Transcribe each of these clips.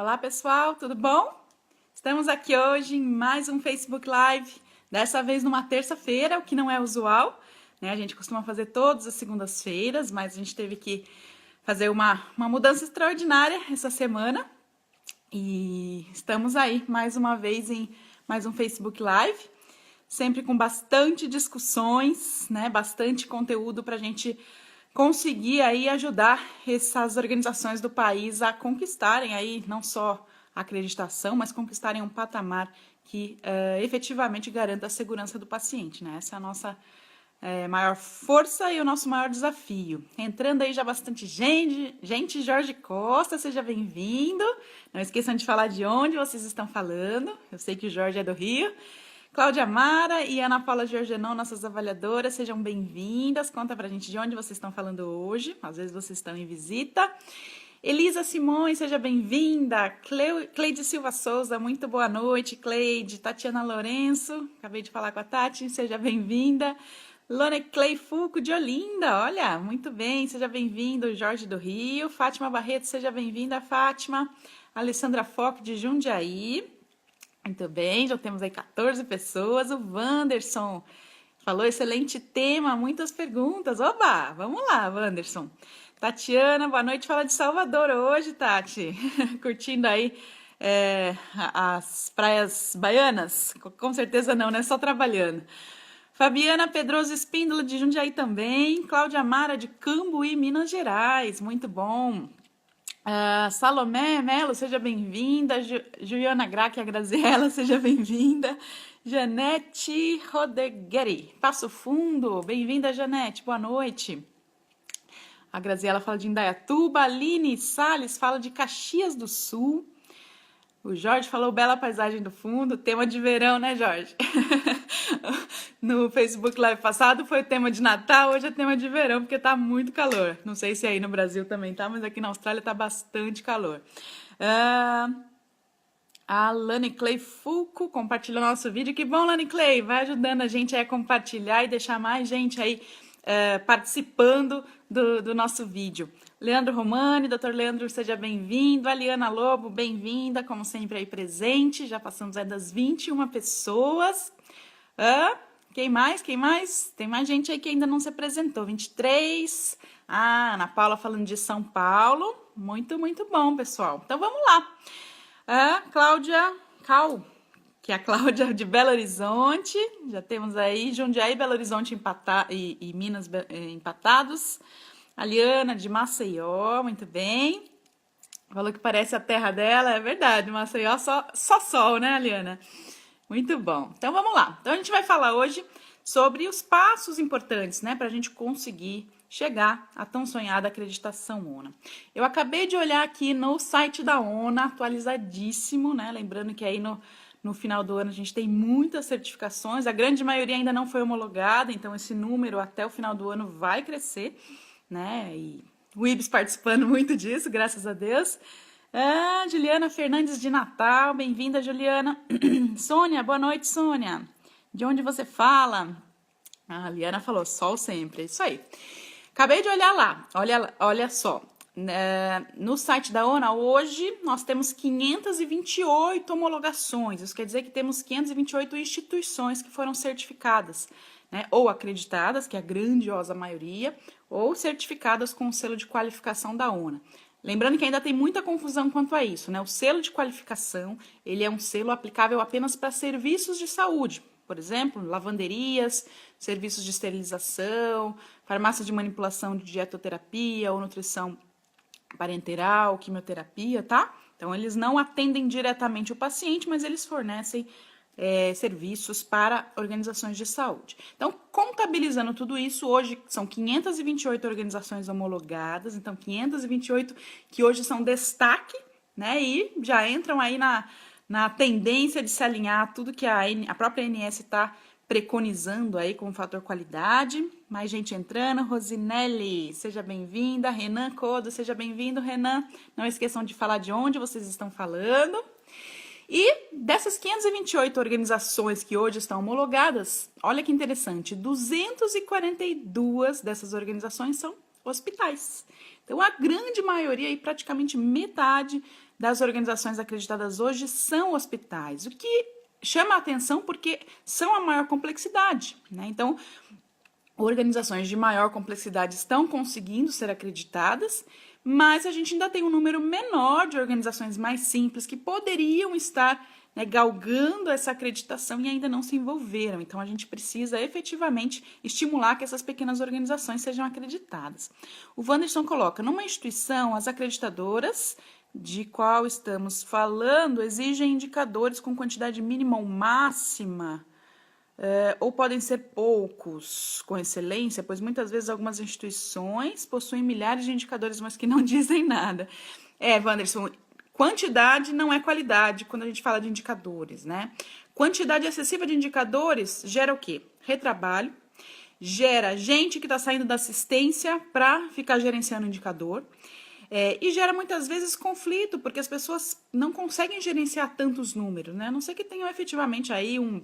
Olá pessoal, tudo bom? Estamos aqui hoje em mais um Facebook Live, dessa vez numa terça-feira, o que não é usual, né? A gente costuma fazer todas as segundas-feiras, mas a gente teve que fazer uma mudança extraordinária essa semana e estamos aí mais uma vez em mais um Facebook Live, sempre com bastante discussões, né? Bastante conteúdo para a gente conseguir aí ajudar essas organizações do país a conquistarem aí não só a acreditação, mas conquistarem um patamar que efetivamente garanta a segurança do paciente, né? Essa é a nossa maior força e o nosso maior desafio. Entrando aí já bastante gente, Jorge Costa, seja bem-vindo. Não esqueçam de falar de onde vocês estão falando. Eu sei que o Jorge é do Rio. Cláudia Mara e Ana Paula Georgenon, nossas avaliadoras, sejam bem-vindas. Conta pra gente de onde vocês estão falando hoje. Às vezes vocês estão em visita. Elisa Simões, seja bem-vinda. Cleide Silva Souza, muito boa noite, Cleide. Tatiana Lourenço, acabei de falar com a Tati, seja bem-vinda. Lone Clay Fulco de Olinda, olha, muito bem, seja bem-vindo. Jorge do Rio. Fátima Barreto, seja bem-vinda, Fátima. Alessandra Fock de Jundiaí. Muito bem, já temos aí 14 pessoas. O Wanderson falou, excelente tema, muitas perguntas. Oba, vamos lá, Wanderson. Tatiana, boa noite, fala de Salvador hoje, Tati. Curtindo aí as praias baianas? Com certeza não, né? Só trabalhando. Fabiana Pedroso Espíndola de Jundiaí também. Cláudia Mara de Cambuí, Minas Gerais, muito bom. Salomé Melo, seja bem-vinda. Juliana Graque, a Graziella, seja bem-vinda. Janete Rodegueri, Passo Fundo, bem-vinda, Janete, boa noite. A Graziella fala de Indaiatuba. Aline Salles fala de Caxias do Sul. O Jorge falou bela paisagem do fundo, tema de verão, né, Jorge? No Facebook Live passado foi o tema de Natal, hoje é tema de verão, porque tá muito calor. Não sei se aí no Brasil também tá, mas aqui na Austrália tá bastante calor. A Lani Clay Fulco compartilhou nosso vídeo. Que bom, Lani Clay, vai ajudando a gente a compartilhar e deixar mais gente aí participando do nosso vídeo. Leandro Romani, Dr. Leandro, seja bem-vindo. Aliana Lobo, bem-vinda, como sempre aí presente. Já passamos aí das 21 pessoas. Quem mais? Quem mais? Tem mais gente aí que ainda não se apresentou. 23. Ana Paula falando de São Paulo. Muito, muito bom, pessoal. Então vamos lá. Cláudia Cal, que é a Cláudia de Belo Horizonte. Já temos aí Jundiaí e Belo Horizonte e Minas empatados. A Liana de Maceió, muito bem. Falou que parece a terra dela, é verdade. Maceió só sol, né, Liana? Muito bom. Então vamos lá. Então a gente vai falar hoje sobre os passos importantes, né, para a gente conseguir chegar à tão sonhada acreditação ONA. Eu acabei de olhar aqui no site da ONA, atualizadíssimo, né? Lembrando que aí no final do ano a gente tem muitas certificações, a grande maioria ainda não foi homologada, então esse número até o final do ano vai crescer, né? E o IBS participando muito disso, graças a Deus. Juliana Fernandes de Natal, bem-vinda, Juliana. Sônia, boa noite, Sônia. De onde você fala? A Liana falou, sol sempre, é isso aí. Acabei de olhar lá, olha só. No site da ONA, hoje, nós temos 528 homologações. Isso quer dizer que temos 528 instituições que foram certificadas, né? Ou acreditadas, que é a grandiosa maioria, ou certificadas com o selo de qualificação da ONA. Lembrando que ainda tem muita confusão quanto a isso, né? O selo de qualificação, ele é um selo aplicável apenas para serviços de saúde. Por exemplo, lavanderias, serviços de esterilização, farmácias de manipulação de dietoterapia ou nutrição parenteral, quimioterapia, tá? Então, eles não atendem diretamente o paciente, mas eles fornecem serviços para organizações de saúde. Então, contabilizando tudo isso, hoje são 528 organizações homologadas, então 528 que hoje são destaque, né? E já entram aí na tendência de se alinhar a tudo que a própria ANS está preconizando aí como fator qualidade. Mais gente entrando. Rosinelli, seja bem-vinda. Renan Codo, seja bem-vindo, Renan. Não esqueçam de falar de onde vocês estão falando. E dessas 528 organizações que hoje estão homologadas, olha que interessante, 242 dessas organizações são hospitais. Então, a grande maioria, e praticamente metade das organizações acreditadas hoje são hospitais, o que chama a atenção porque são a maior complexidade, né? Então, organizações de maior complexidade estão conseguindo ser acreditadas, mas a gente ainda tem um número menor de organizações mais simples que poderiam estar, né, galgando essa acreditação e ainda não se envolveram. Então, a gente precisa efetivamente estimular que essas pequenas organizações sejam acreditadas. O Wanderson coloca, numa instituição, as acreditadoras de qual estamos falando exigem indicadores com quantidade mínima ou máxima, ou podem ser poucos com excelência, pois muitas vezes algumas instituições possuem milhares de indicadores, mas que não dizem nada. Wanderson, quantidade não é qualidade quando a gente fala de indicadores, né? Quantidade excessiva de indicadores gera o quê? Retrabalho, gera gente que está saindo da assistência para ficar gerenciando o indicador, e gera muitas vezes conflito, porque as pessoas não conseguem gerenciar tantos números, né? A não ser que tenham efetivamente aí um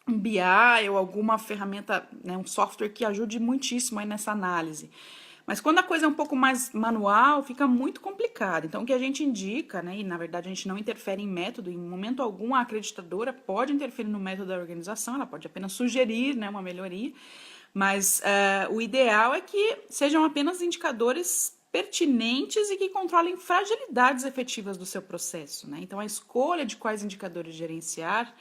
BI ou alguma ferramenta, né, um software que ajude muitíssimo aí nessa análise. Mas quando a coisa é um pouco mais manual, fica muito complicado. Então, o que a gente indica, né, e na verdade a gente não interfere em método, em momento algum a acreditadora pode interferir no método da organização, ela pode apenas sugerir, né, uma melhoria, mas o ideal é que sejam apenas indicadores pertinentes e que controlem fragilidades efetivas do seu processo, né? Então, a escolha de quais indicadores gerenciar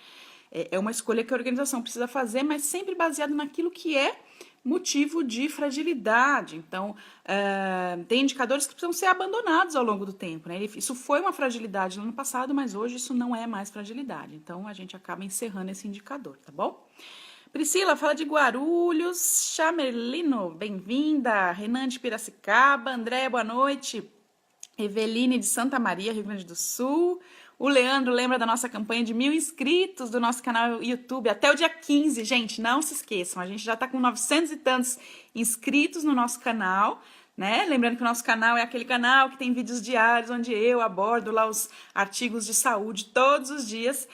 é uma escolha que a organização precisa fazer, mas sempre baseado naquilo que é motivo de fragilidade. Então, tem indicadores que precisam ser abandonados ao longo do tempo, né? Isso foi uma fragilidade no ano passado, mas hoje isso não é mais fragilidade. Então, a gente acaba encerrando esse indicador, tá bom? Priscila, fala de Guarulhos. Chamelino, bem-vinda. Renan de Piracicaba. Andréia, boa noite. Eveline de Santa Maria, Rio Grande do Sul. O Leandro lembra da nossa campanha de 1.000 inscritos do nosso canal YouTube até o dia 15, gente, não se esqueçam, a gente já tá com 900 e tantos inscritos no nosso canal, né? Lembrando que o nosso canal é aquele canal que tem vídeos diários, onde eu abordo lá os artigos de saúde todos os dias.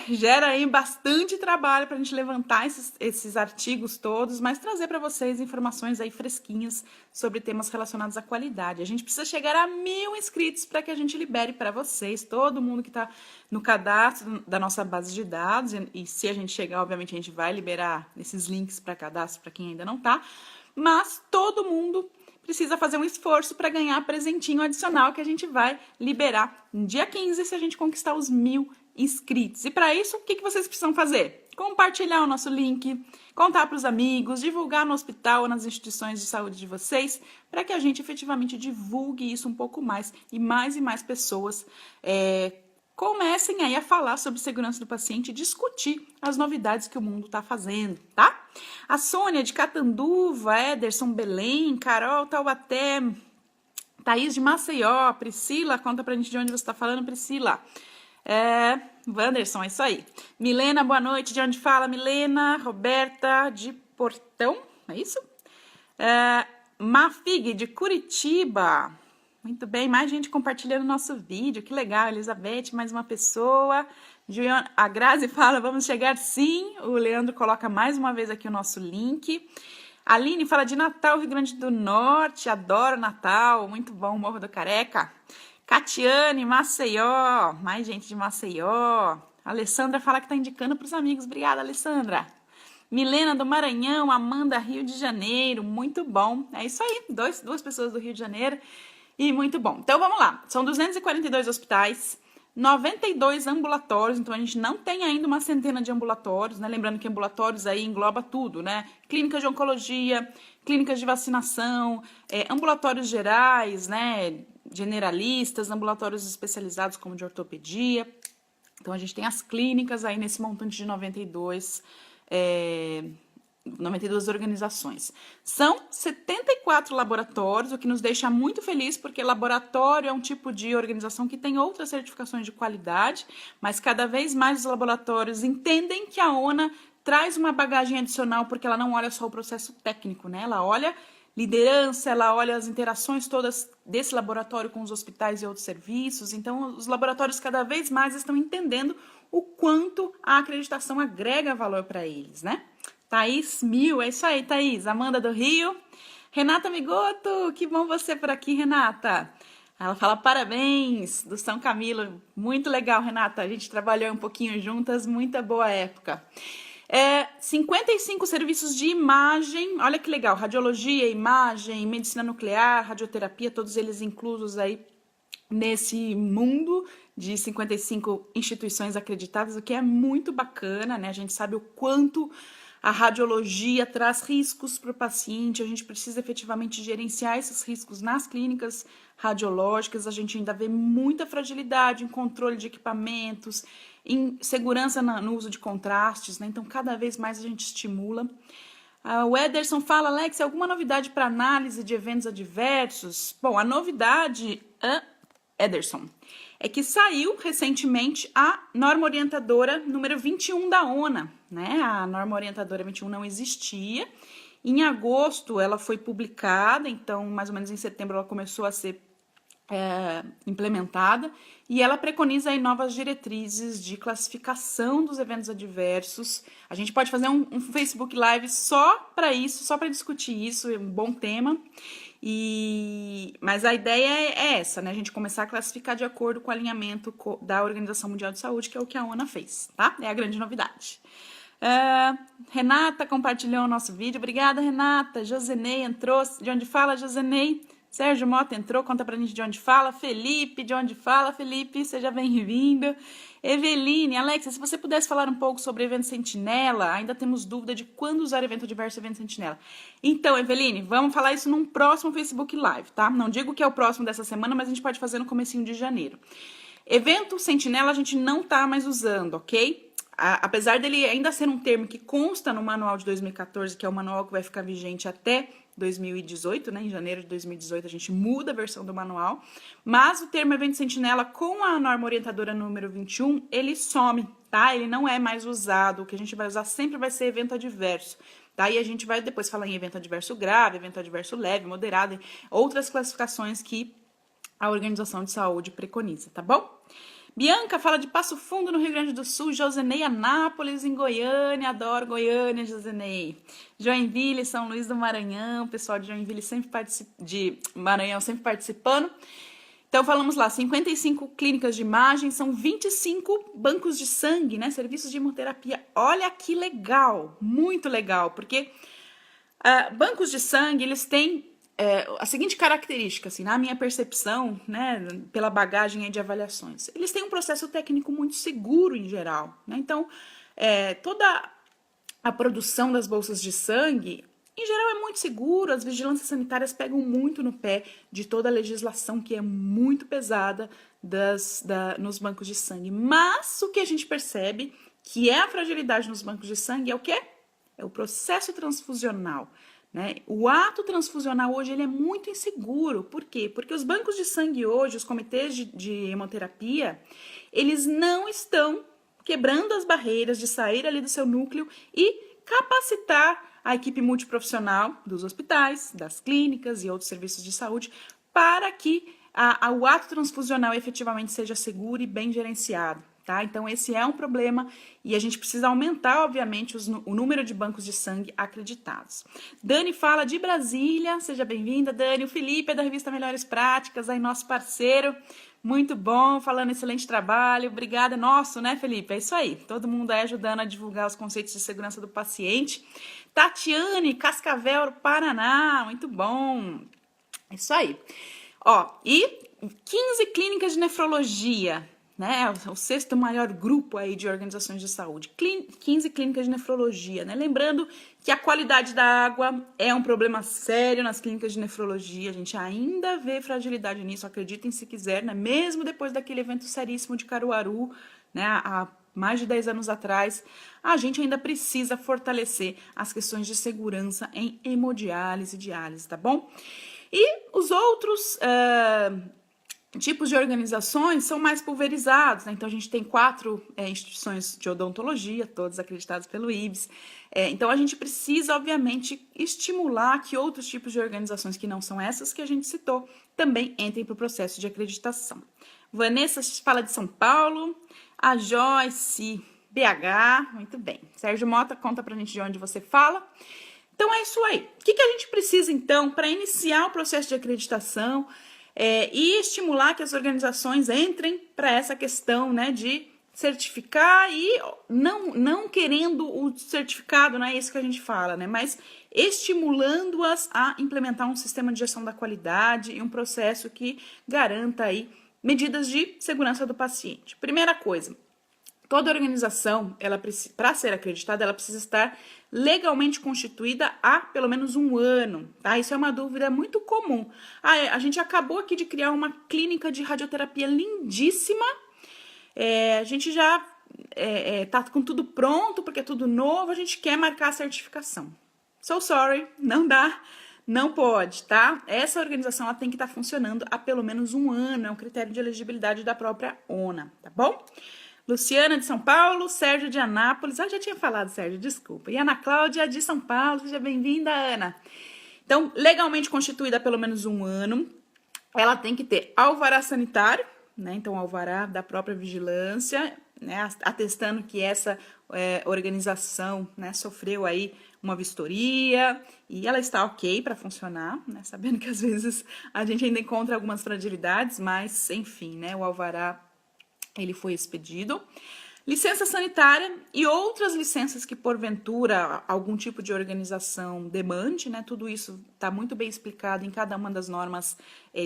Gera aí bastante trabalho para a gente levantar esses artigos todos, mas trazer para vocês informações aí fresquinhas sobre temas relacionados à qualidade. A gente precisa chegar a 1.000 inscritos para que a gente libere para vocês, todo mundo que está no cadastro da nossa base de dados, e se a gente chegar, obviamente, a gente vai liberar esses links para cadastro para quem ainda não está, mas todo mundo precisa fazer um esforço para ganhar presentinho adicional que a gente vai liberar no dia 15 se a gente conquistar os 1.000 inscritos. E para isso, o que vocês precisam fazer? Compartilhar o nosso link, contar para os amigos, divulgar no hospital ou nas instituições de saúde de vocês, para que a gente efetivamente divulgue isso um pouco mais e mais pessoas comecem aí a falar sobre segurança do paciente e discutir as novidades que o mundo está fazendo, tá? A Sônia de Catanduva, Ederson Belém, Carol Taubaté, Thaís de Maceió, Priscila, conta pra gente de onde você está falando, Priscila. Wanderson, é isso aí. Milena, boa noite, de onde fala, Milena? Roberta, de Portão, é isso? Mafig, de Curitiba. Muito bem, mais gente compartilhando o nosso vídeo, que legal. Elizabeth, mais uma pessoa. A Grazi fala, vamos chegar sim. O Leandro coloca mais uma vez aqui o nosso link. A Aline fala de Natal, Rio Grande do Norte, adoro Natal, muito bom, Morro do Careca. Catiane, Maceió, mais gente de Maceió. A Alessandra fala que tá indicando para os amigos, obrigada, Alessandra. Milena do Maranhão, Amanda, Rio de Janeiro, muito bom. É isso aí, duas pessoas do Rio de Janeiro e muito bom. Então vamos lá, são 242 hospitais, 92 ambulatórios, então a gente não tem ainda uma centena de ambulatórios, né? Lembrando que ambulatórios aí engloba tudo, né? Clínicas de oncologia, clínicas de vacinação, ambulatórios gerais, né? Generalistas, ambulatórios especializados como de ortopedia. Então a gente tem as clínicas aí nesse montante de 92 organizações. São 74 laboratórios, o que nos deixa muito feliz, porque laboratório é um tipo de organização que tem outras certificações de qualidade, mas cada vez mais os laboratórios entendem que a ONA traz uma bagagem adicional, porque ela não olha só o processo técnico, né? Ela olha liderança, ela olha as interações todas desse laboratório com os hospitais e outros serviços. Então, os laboratórios cada vez mais estão entendendo o quanto a acreditação agrega valor para eles, né? Thaís Mil, é isso aí, Thaís. Amanda do Rio. Renata Migoto, que bom você por aqui, Renata. Ela fala parabéns do São Camilo. Muito legal, Renata. A gente trabalhou um pouquinho juntas, muita boa época. 55 serviços de imagem, olha que legal, radiologia, imagem, medicina nuclear, radioterapia, todos eles inclusos aí nesse mundo de 55 instituições acreditadas, o que é muito bacana, né? A gente sabe o quanto a radiologia traz riscos para o paciente, a gente precisa efetivamente gerenciar esses riscos nas clínicas radiológicas, a gente ainda vê muita fragilidade em controle de equipamentos, em segurança no uso de contrastes, né? Então cada vez mais a gente estimula. O Ederson fala, Alex, alguma novidade para análise de eventos adversos? Bom, a novidade, Ederson, é que saiu recentemente a norma orientadora número 21 da ONA, né? A norma orientadora 21 não existia. Em agosto ela foi publicada, então mais ou menos em setembro ela começou a ser implementada, e ela preconiza aí novas diretrizes de classificação dos eventos adversos. A gente pode fazer um Facebook Live só para isso, só para discutir isso, é um bom tema. Mas a ideia é essa, né? A gente começar a classificar de acordo com o alinhamento da Organização Mundial de Saúde, que é o que a ONA fez, tá? É a grande novidade. Renata compartilhou o nosso vídeo. Obrigada, Renata. Josenei entrou. De onde fala, Josenei? Sérgio Mota entrou, conta pra gente de onde fala. Felipe, de onde fala, Felipe? Seja bem-vindo. Eveline, Alexa, se você pudesse falar um pouco sobre o evento Sentinela, ainda temos dúvida de quando usar evento adverso e evento Sentinela. Então, Eveline, vamos falar isso num próximo Facebook Live, tá? Não digo que é o próximo dessa semana, mas a gente pode fazer no comecinho de janeiro. Evento Sentinela a gente não tá mais usando, ok? Apesar dele ainda ser um termo que consta no manual de 2014, que é o manual que vai ficar vigente até 2018, né? Em janeiro de 2018 a gente muda a versão do manual, mas o termo evento sentinela com a norma orientadora número 21, ele some, tá? Ele não é mais usado, o que a gente vai usar sempre vai ser evento adverso, tá? E a gente vai depois falar em evento adverso grave, evento adverso leve, moderado, outras classificações que a Organização de Saúde preconiza, tá bom? Bianca fala de Passo Fundo, no Rio Grande do Sul. Josenei, Anápolis, em Goiânia. Adoro Goiânia, Josenei. Joinville, São Luís do Maranhão. O pessoal de Joinville Maranhão sempre participando. Então, falamos lá, 55 clínicas de imagem, são 25 bancos de sangue, né? Serviços de hemoterapia. Olha que legal, muito legal, porque bancos de sangue, eles têm a seguinte característica, assim, na minha percepção, né, pela bagagem de avaliações, eles têm um processo técnico muito seguro em geral, né? Então, toda a produção das bolsas de sangue, em geral, é muito seguro, as vigilâncias sanitárias pegam muito no pé de toda a legislação que é muito pesada nos bancos de sangue, mas o que a gente percebe que é a fragilidade nos bancos de sangue é o quê? É o processo transfusional. Né? O ato transfusional hoje ele é muito inseguro. Por quê? Porque os bancos de sangue hoje, os comitês de hemoterapia, eles não estão quebrando as barreiras de sair ali do seu núcleo e capacitar a equipe multiprofissional dos hospitais, das clínicas e outros serviços de saúde para que o ato transfusional efetivamente seja seguro e bem gerenciado. Tá? Então, esse é um problema e a gente precisa aumentar, obviamente, o número de bancos de sangue acreditados. Dani fala de Brasília, seja bem-vinda, Dani. O Felipe é da revista Melhores Práticas, aí nosso parceiro, muito bom, falando excelente trabalho. Obrigada, nosso, né, Felipe? É isso aí, todo mundo aí ajudando a divulgar os conceitos de segurança do paciente. Tatiane, Cascavel, Paraná, muito bom. É isso aí. E 15 clínicas de nefrologia, né, o sexto maior grupo aí de organizações de saúde, 15 clínicas de nefrologia, né, lembrando que a qualidade da água é um problema sério nas clínicas de nefrologia, a gente ainda vê fragilidade nisso, acreditem se quiser, né, mesmo depois daquele evento seríssimo de Caruaru, né, há mais de 10 anos atrás, a gente ainda precisa fortalecer as questões de segurança em hemodiálise e diálise, tá bom? E os outros tipos de organizações são mais pulverizados, né? Então, a gente tem 4 instituições de odontologia, todas acreditadas pelo IBS. Então, a gente precisa, obviamente, estimular que outros tipos de organizações que não são essas que a gente citou também entrem para o processo de acreditação. Vanessa fala de São Paulo, a Joyce, BH, muito bem. Sérgio Mota, conta pra gente de onde você fala. Então é isso aí. O que a gente precisa então para iniciar o processo de acreditação e estimular que as organizações entrem para essa questão, né, de certificar e não querendo o certificado, não é isso que a gente fala, né, mas estimulando-as a implementar um sistema de gestão da qualidade e um processo que garanta aí medidas de segurança do paciente. Primeira coisa, toda organização, para ser acreditada, ela precisa estar legalmente constituída há pelo menos 1 ano, tá? Isso é uma dúvida muito comum. A gente acabou aqui de criar uma clínica de radioterapia lindíssima, a gente já tá com tudo pronto, porque é tudo novo, a gente quer marcar a certificação. So sorry, não dá, não pode, tá? Essa organização ela tem que estar funcionando há pelo menos 1 ano, é um critério de elegibilidade da própria ONA, tá bom? Luciana de São Paulo, Sérgio de Anápolis, já tinha falado, Sérgio, desculpa. E Ana Cláudia de São Paulo, seja bem-vinda, Ana. Então, legalmente constituída há pelo menos 1 ano, ela tem que ter alvará sanitário, né? Então, alvará da própria vigilância, né? Atestando que essa organização, né, sofreu aí uma vistoria e ela está ok para funcionar, né? Sabendo que às vezes a gente ainda encontra algumas fragilidades, mas enfim, né? O alvará ele foi expedido. Licença sanitária e outras licenças que, porventura, algum tipo de organização demande, né? Tudo isso está muito bem explicado em cada uma das normas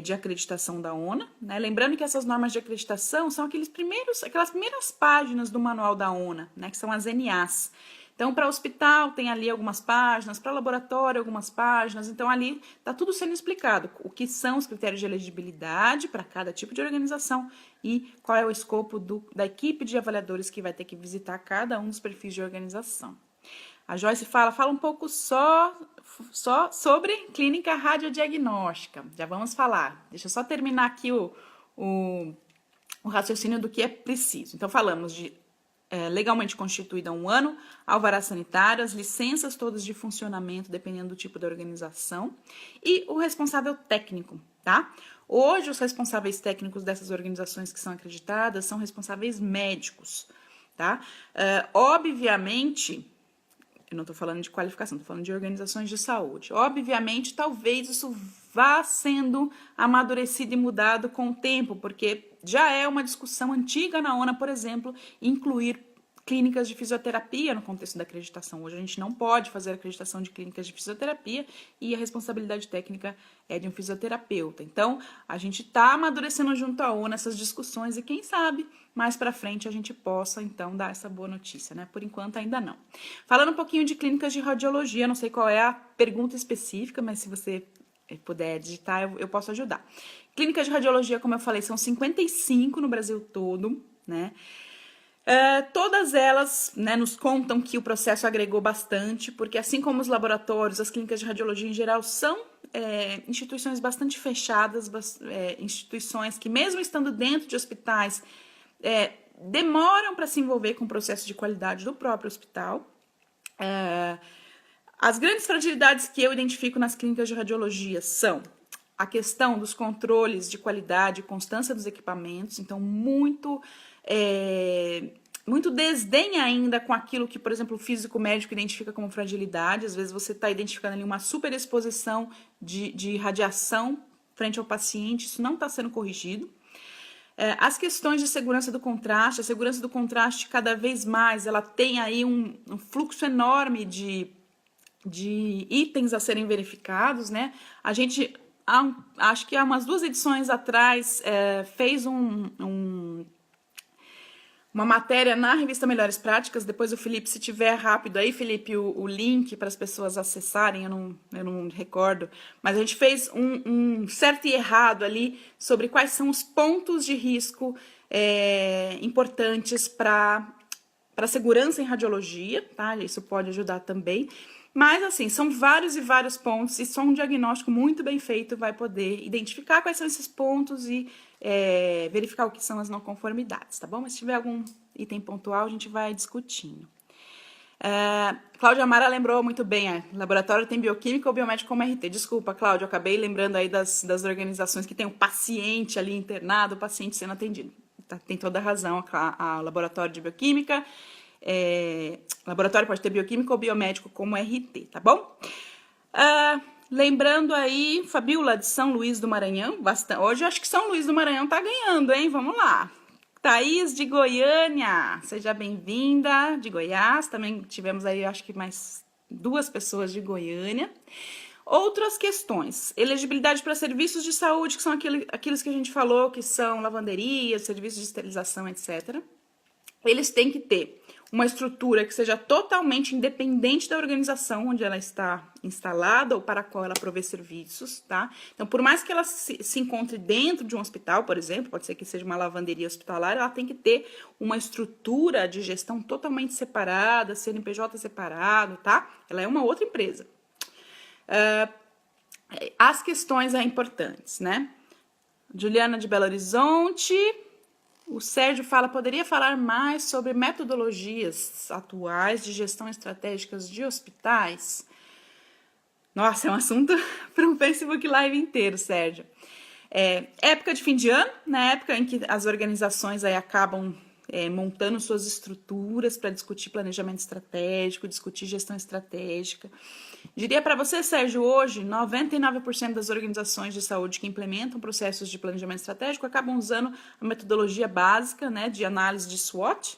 de acreditação da ONA, né? Lembrando que essas normas de acreditação são aquelas primeiras páginas do manual da ONA, né? Que são as NAs. Então, para hospital tem ali algumas páginas, para laboratório algumas páginas, então ali está tudo sendo explicado, o que são os critérios de elegibilidade para cada tipo de organização e qual é o escopo da equipe de avaliadores que vai ter que visitar cada um dos perfis de organização. A Joyce fala um pouco só sobre clínica radiodiagnóstica, já vamos falar, deixa eu só terminar aqui o raciocínio do que é preciso. Então, falamos de legalmente constituída há 1 ano, alvará sanitário, as licenças todas de funcionamento, dependendo do tipo da organização, e o responsável técnico, tá? Hoje, os responsáveis técnicos dessas organizações que são acreditadas são responsáveis médicos, tá? Obviamente, eu não estou falando de qualificação, estou falando de organizações de saúde. Obviamente, talvez isso vá sendo amadurecido e mudado com o tempo, porque já é uma discussão antiga na ONA, por exemplo, incluir clínicas de fisioterapia no contexto da acreditação. Hoje a gente não pode fazer acreditação de clínicas de fisioterapia e a responsabilidade técnica é de um fisioterapeuta. Então, a gente está amadurecendo junto à ONA essas discussões e quem sabe mais para frente a gente possa, então, dar essa boa notícia, né? Por enquanto, ainda não. Falando um pouquinho de clínicas de radiologia, não sei qual é a pergunta específica, mas se você puder digitar, eu posso ajudar. Clínicas de radiologia, como eu falei, são 55 no Brasil todo, né? Todas elas, né, nos contam que o processo agregou bastante, porque assim como os laboratórios, as clínicas de radiologia em geral são instituições bastante fechadas, instituições que mesmo estando dentro de hospitais, demoram para se envolver com o processo de qualidade do próprio hospital. As grandes fragilidades que eu identifico nas clínicas de radiologia são a questão dos controles de qualidade e constância dos equipamentos, então muito desdém ainda com aquilo que, por exemplo, o físico médico identifica como fragilidade. Às vezes você está identificando ali uma superexposição de radiação frente ao paciente, isso não está sendo corrigido. As questões de segurança do contraste, a segurança do contraste cada vez mais, ela tem aí um fluxo enorme de itens a serem verificados, né? A gente, acho que há umas 2 edições atrás, fez uma matéria na revista Melhores Práticas. Depois o Felipe, se tiver rápido aí, Felipe, o link para as pessoas acessarem, eu não recordo, mas a gente fez um certo e errado ali sobre quais são os pontos de risco importantes para a segurança em radiologia, tá? Isso pode ajudar também. Mas, assim, são vários e vários pontos e só um diagnóstico muito bem feito vai poder identificar quais são esses pontos e verificar o que são as não conformidades, tá bom? Mas se tiver algum item pontual, a gente vai discutindo. Cláudia Amara lembrou muito bem, laboratório tem bioquímica ou biomédico como RT. Desculpa, Cláudia, eu acabei lembrando aí das organizações que tem o paciente ali internado, o paciente sendo atendido. Tá, tem toda a razão, a laboratório de bioquímica laboratório pode ter bioquímico ou biomédico como RT, tá bom? Lembrando aí, Fabiola de São Luís do Maranhão, bastante. Hoje eu acho que São Luís do Maranhão tá ganhando, hein? Vamos lá. Thaís de Goiânia, seja bem-vinda, de Goiás. Também tivemos aí, acho que mais 2 pessoas de Goiânia. Outras questões, elegibilidade para serviços de saúde, que são aqueles que a gente falou, que são lavanderia, serviços de esterilização, etc. Eles têm que ter uma estrutura que seja totalmente independente da organização onde ela está instalada ou para a qual ela provê serviços, tá? Então, por mais que ela se encontre dentro de um hospital, por exemplo, pode ser que seja uma lavanderia hospitalar, ela tem que ter uma estrutura de gestão totalmente separada, CNPJ separado, tá? Ela é uma outra empresa. As questões importantes, né? Juliana de Belo Horizonte, o Sérgio fala, poderia falar mais sobre metodologias atuais de gestão estratégicas de hospitais? Nossa, é um assunto para um Facebook Live inteiro, Sérgio. Época de fim de ano, na época em que as organizações aí acabam montando suas estruturas para discutir planejamento estratégico, discutir gestão estratégica. Diria para você, Sérgio, hoje 99% das organizações de saúde que implementam processos de planejamento estratégico acabam usando a metodologia básica, né, de análise de SWOT,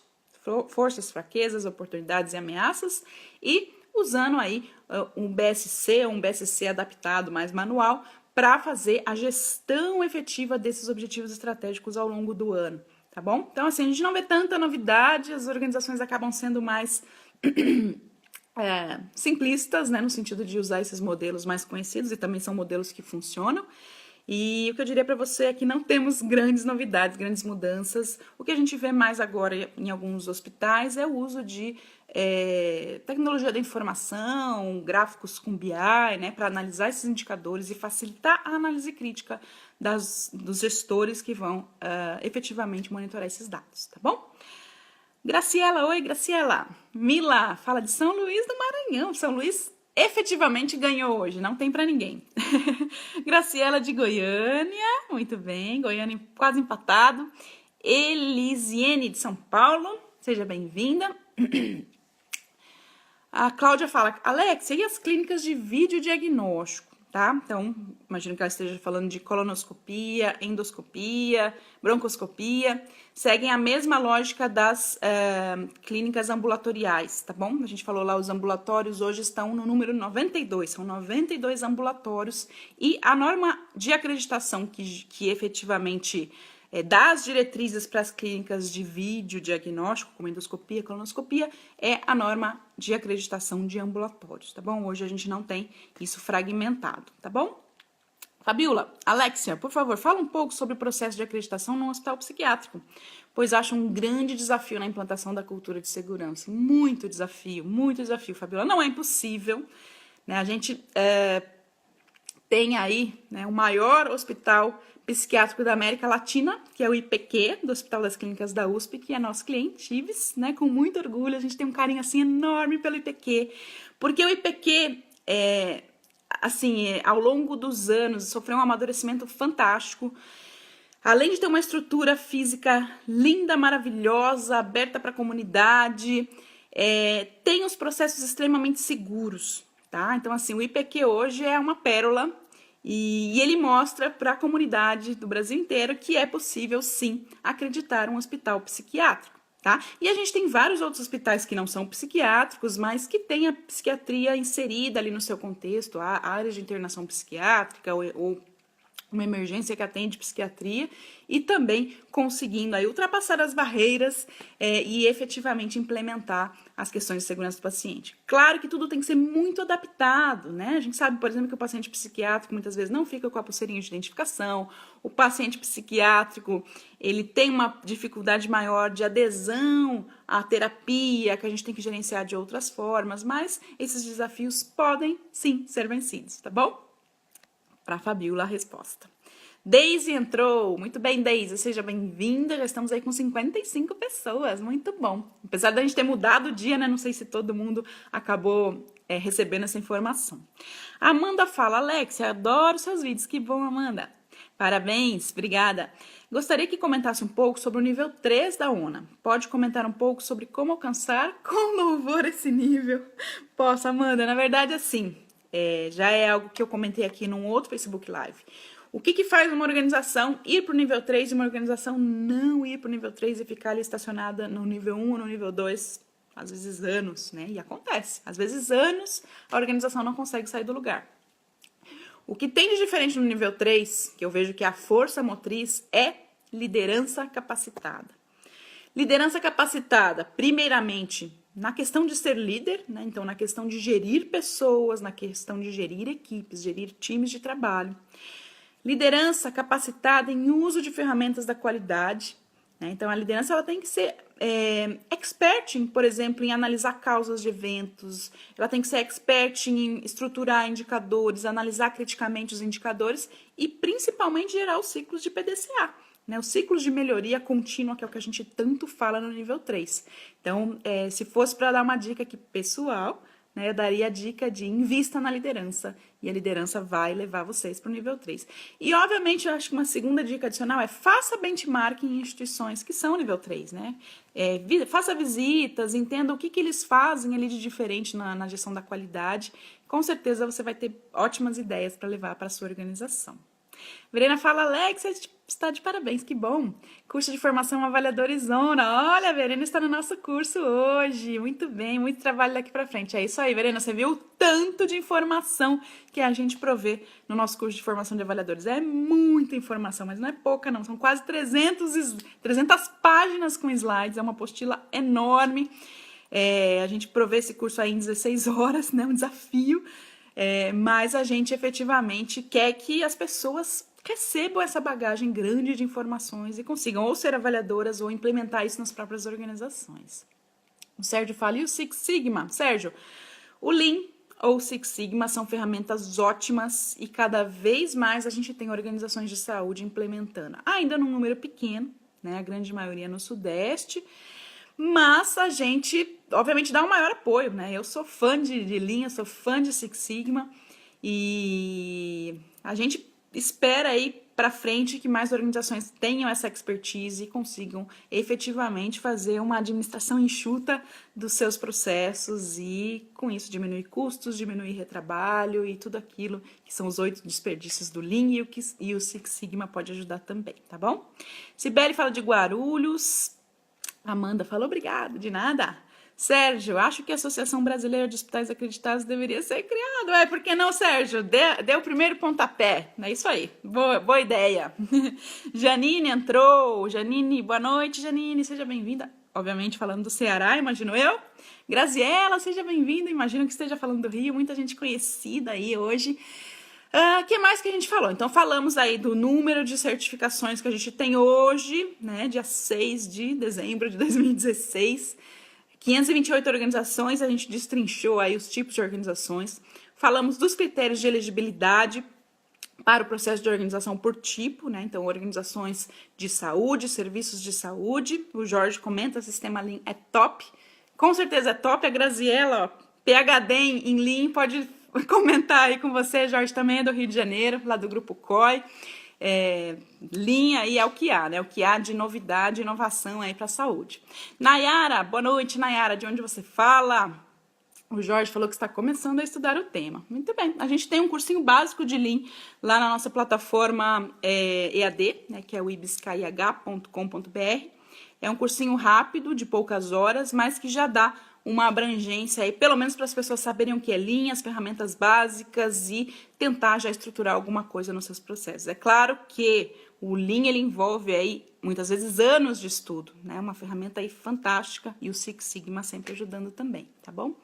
forças, fraquezas, oportunidades e ameaças, e usando aí um BSC adaptado mais manual para fazer a gestão efetiva desses objetivos estratégicos ao longo do ano, tá bom? Então, assim, a gente não vê tanta novidade, as organizações acabam sendo mais simplistas, né, no sentido de usar esses modelos mais conhecidos, e também são modelos que funcionam. E o que eu diria para você é que não temos grandes novidades, grandes mudanças. O que a gente vê mais agora em alguns hospitais é o uso de tecnologia da informação, gráficos com BI, né, para analisar esses indicadores e facilitar a análise crítica dos gestores que vão efetivamente monitorar esses dados, tá bom? Graciela, oi Graciela. Mila, fala de São Luís do Maranhão. São Luís efetivamente ganhou hoje, não tem pra ninguém. Graciela de Goiânia, muito bem, Goiânia quase empatado. Elisiene de São Paulo, seja bem-vinda. A Cláudia fala, Alex, e as clínicas de videodiagnóstico, tá? Então, imagino que ela esteja falando de colonoscopia, endoscopia, broncoscopia, seguem a mesma lógica das clínicas ambulatoriais, tá bom? A gente falou lá, os ambulatórios hoje estão no número 92, são 92 ambulatórios, e a norma de acreditação que efetivamente dá as diretrizes para as clínicas de videodiagnóstico, como endoscopia, colonoscopia, é a norma de acreditação de ambulatórios, tá bom? Hoje a gente não tem isso fragmentado, tá bom? Fabiola, Alexia, por favor, fala um pouco sobre o processo de acreditação no hospital psiquiátrico, pois acho um grande desafio na implantação da cultura de segurança. Muito desafio, Fabiola. Não é impossível, né? A gente tem aí, né, o maior hospital psiquiátrico da América Latina, que é o IPQ, do Hospital das Clínicas da USP, que é nosso cliente, Ives, né, com muito orgulho, a gente tem um carinho, assim, enorme pelo IPQ, porque o IPQ, ao longo dos anos, sofreu um amadurecimento fantástico, além de ter uma estrutura física linda, maravilhosa, aberta para a comunidade, tem os processos extremamente seguros, tá? Então, assim, o IPQ hoje é uma pérola, e ele mostra para a comunidade do Brasil inteiro que é possível, sim, acreditar um hospital psiquiátrico, tá? E a gente tem vários outros hospitais que não são psiquiátricos, mas que têm a psiquiatria inserida ali no seu contexto, a área de internação psiquiátrica ou uma emergência que atende psiquiatria, e também conseguindo aí ultrapassar as barreiras e efetivamente implementar as questões de segurança do paciente. Claro que tudo tem que ser muito adaptado, né? A gente sabe, por exemplo, que o paciente psiquiátrico muitas vezes não fica com a pulseirinha de identificação, o paciente psiquiátrico, ele tem uma dificuldade maior de adesão à terapia, que a gente tem que gerenciar de outras formas, mas esses desafios podem, sim, ser vencidos, tá bom? Para a Fabiola a resposta. Deise entrou. Muito bem, Deise, seja bem-vinda. Já estamos aí com 55 pessoas, muito bom. Apesar da gente ter mudado o dia, né? Não sei se todo mundo acabou recebendo essa informação. A Amanda fala, Alex, eu adoro seus vídeos. Que bom, Amanda. Parabéns, obrigada. Gostaria que comentasse um pouco sobre o nível 3 da ONA. Pode comentar um pouco sobre como alcançar com louvor esse nível? Posso, Amanda? Na verdade, assim, já é algo que eu comentei aqui num outro Facebook Live. O que faz uma organização ir para o nível 3 e uma organização não ir para o nível 3 e ficar ali estacionada no nível 1 ou no nível 2, às vezes anos, né? E acontece. Às vezes anos a organização não consegue sair do lugar. O que tem de diferente no nível 3, que eu vejo que é a força motriz, é liderança capacitada. Liderança capacitada, primeiramente, na questão de ser líder, né? Então na questão de gerir pessoas, na questão de gerir equipes, gerir times de trabalho. Liderança capacitada em uso de ferramentas da qualidade, né? Então a liderança ela tem que ser expert, por exemplo, em analisar causas de eventos, ela tem que ser expert em estruturar indicadores, analisar criticamente os indicadores e principalmente gerar os ciclos de PDCA, né? Os ciclos de melhoria contínua, que é o que a gente tanto fala no nível 3. Então, se fosse para dar uma dica aqui pessoal, né, eu daria a dica de invista na liderança, e a liderança vai levar vocês para o nível 3. E, obviamente, eu acho que uma segunda dica adicional é faça benchmarking em instituições que são nível 3, né? Faça visitas, entenda o que eles fazem ali de diferente na gestão da qualidade. Com certeza você vai ter ótimas ideias para levar para a sua organização. Verena fala, Alex, você está de parabéns, que bom. Curso de formação avaliadora Zona. Olha, a Verena está no nosso curso hoje. Muito bem, muito trabalho daqui para frente. É isso aí, Verena, você viu o tanto de informação que a gente provê no nosso curso de formação de avaliadores. É muita informação, mas não é pouca não. São quase 300 páginas com slides, é uma apostila enorme. A gente provê esse curso aí em 16 horas, né? Um desafio. Mas a gente efetivamente quer que as pessoas recebam essa bagagem grande de informações e consigam ou ser avaliadoras ou implementar isso nas próprias organizações. O Sérgio fala, e o Six Sigma? Sérgio, o Lean ou Six Sigma são ferramentas ótimas e cada vez mais a gente tem organizações de saúde implementando. Ainda num número pequeno, né? A grande maioria no Sudeste, mas a gente, obviamente, dá um maior apoio, né? Eu sou fã de Lean, eu sou fã de Six Sigma e a gente espera aí para frente que mais organizações tenham essa expertise e consigam efetivamente fazer uma administração enxuta dos seus processos e, com isso, diminuir custos, diminuir retrabalho e tudo aquilo que são os 8 desperdícios do Lean e o Six Sigma pode ajudar também, tá bom? Sibeli fala de Guarulhos. Amanda falou, obrigado, de nada. Sérgio, acho que a Associação Brasileira de Hospitais Acreditados deveria ser criada. Por que não, Sérgio? Dê o primeiro pontapé. É isso aí, boa ideia. Janine entrou. Janine, boa noite, Janine, seja bem-vinda. Obviamente falando do Ceará, imagino eu. Graziela, seja bem-vinda, imagino que esteja falando do Rio. Muita gente conhecida aí hoje. Que mais que a gente falou? Então, falamos aí do número de certificações que a gente tem hoje, né, dia 6 de dezembro de 2016, 528 organizações, a gente destrinchou aí os tipos de organizações, falamos dos critérios de elegibilidade para o processo de organização por tipo, né, então organizações de saúde, serviços de saúde, o Jorge comenta, o sistema Lean é top, com certeza é top, a Graziela, ó, PhD em Lean, pode comentar aí com você, Jorge, também é do Rio de Janeiro, lá do Grupo COI. Lean aí é o que há, né? O que há de novidade e inovação aí para a saúde. Nayara, boa noite, Nayara, de onde você fala? O Jorge falou que está começando a estudar o tema. Muito bem, a gente tem um cursinho básico de Lean lá na nossa plataforma EAD, né, que é o ibiscaih.com.br. É um cursinho rápido, de poucas horas, mas que já dá uma abrangência aí, pelo menos para as pessoas saberem o que é Lean, as ferramentas básicas e tentar já estruturar alguma coisa nos seus processos. É claro que o Lean, ele envolve aí, muitas vezes, anos de estudo, né? Uma ferramenta aí fantástica e o Six Sigma sempre ajudando também, tá bom?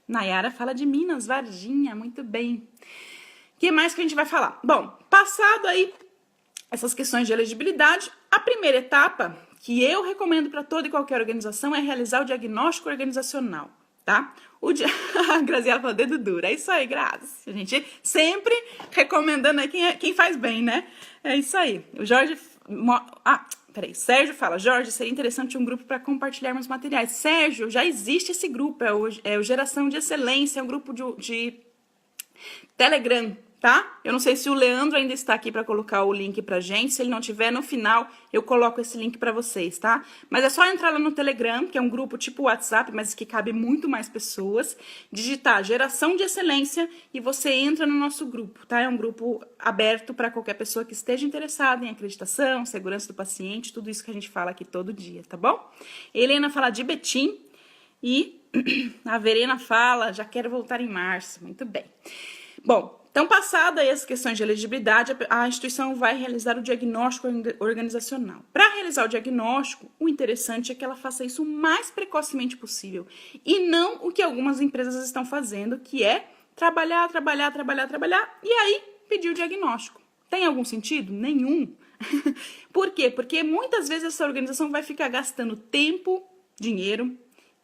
Nayara fala de Minas, Varginha, muito bem. O que mais que a gente vai falar? Bom, passado aí essas questões de elegibilidade, a primeira etapa que eu recomendo para toda e qualquer organização é realizar o diagnóstico organizacional, tá? A Graziela falou dedo duro, é isso aí, Grazi. A gente sempre recomendando aí quem faz bem, né? É isso aí. O Jorge... Sérgio fala, Jorge, seria interessante um grupo para compartilharmos materiais. Sérgio, já existe esse grupo, é o Geração de Excelência, é um grupo de Telegram, tá? Eu não sei se o Leandro ainda está aqui para colocar o link pra gente. Se ele não tiver, no final eu coloco esse link para vocês, tá? Mas é só entrar lá no Telegram, que é um grupo tipo WhatsApp, mas que cabe muito mais pessoas, digitar Geração de Excelência e você entra no nosso grupo, tá? É um grupo aberto para qualquer pessoa que esteja interessada em acreditação, segurança do paciente, tudo isso que a gente fala aqui todo dia, tá bom? Helena fala de Betim e a Verena fala, já quero voltar em março. Muito bem. Bom, então, passada as questões de elegibilidade, a instituição vai realizar o diagnóstico organizacional. Para realizar o diagnóstico, o interessante é que ela faça isso o mais precocemente possível e não o que algumas empresas estão fazendo, que é trabalhar e aí pedir o diagnóstico. Tem algum sentido? Nenhum. Por quê? Porque muitas vezes essa organização vai ficar gastando tempo, dinheiro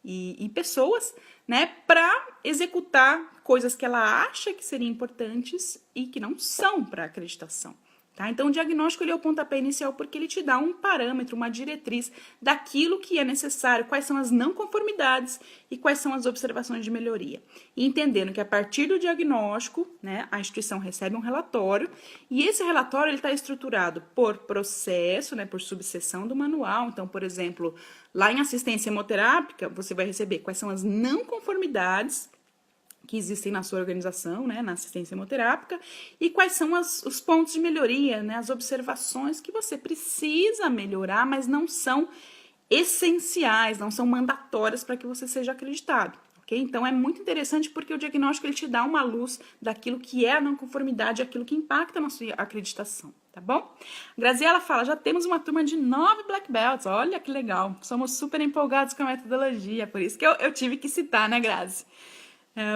e pessoas, né, para executar coisas que ela acha que seriam importantes e que não são para acreditação, tá? Então, o diagnóstico ele é o pontapé inicial porque ele te dá um parâmetro, uma diretriz daquilo que é necessário, quais são as não conformidades e quais são as observações de melhoria. E entendendo que a partir do diagnóstico, né, a instituição recebe um relatório e esse relatório está estruturado por processo, né, por subseção do manual. Então, por exemplo, lá em assistência hemoterápica, você vai receber quais são as não conformidades que existem na sua organização, né, na assistência hemoterápica, e quais são os pontos de melhoria, né, as observações que você precisa melhorar, mas não são essenciais, não são mandatórias para que você seja acreditado. Okay? Então, é muito interessante porque o diagnóstico ele te dá uma luz daquilo que é a não conformidade, aquilo que impacta na sua acreditação, tá bom? Graziela fala, já temos uma turma de 9 Black Belts, olha que legal, somos super empolgados com a metodologia, por isso que eu tive que citar, né, Grazi?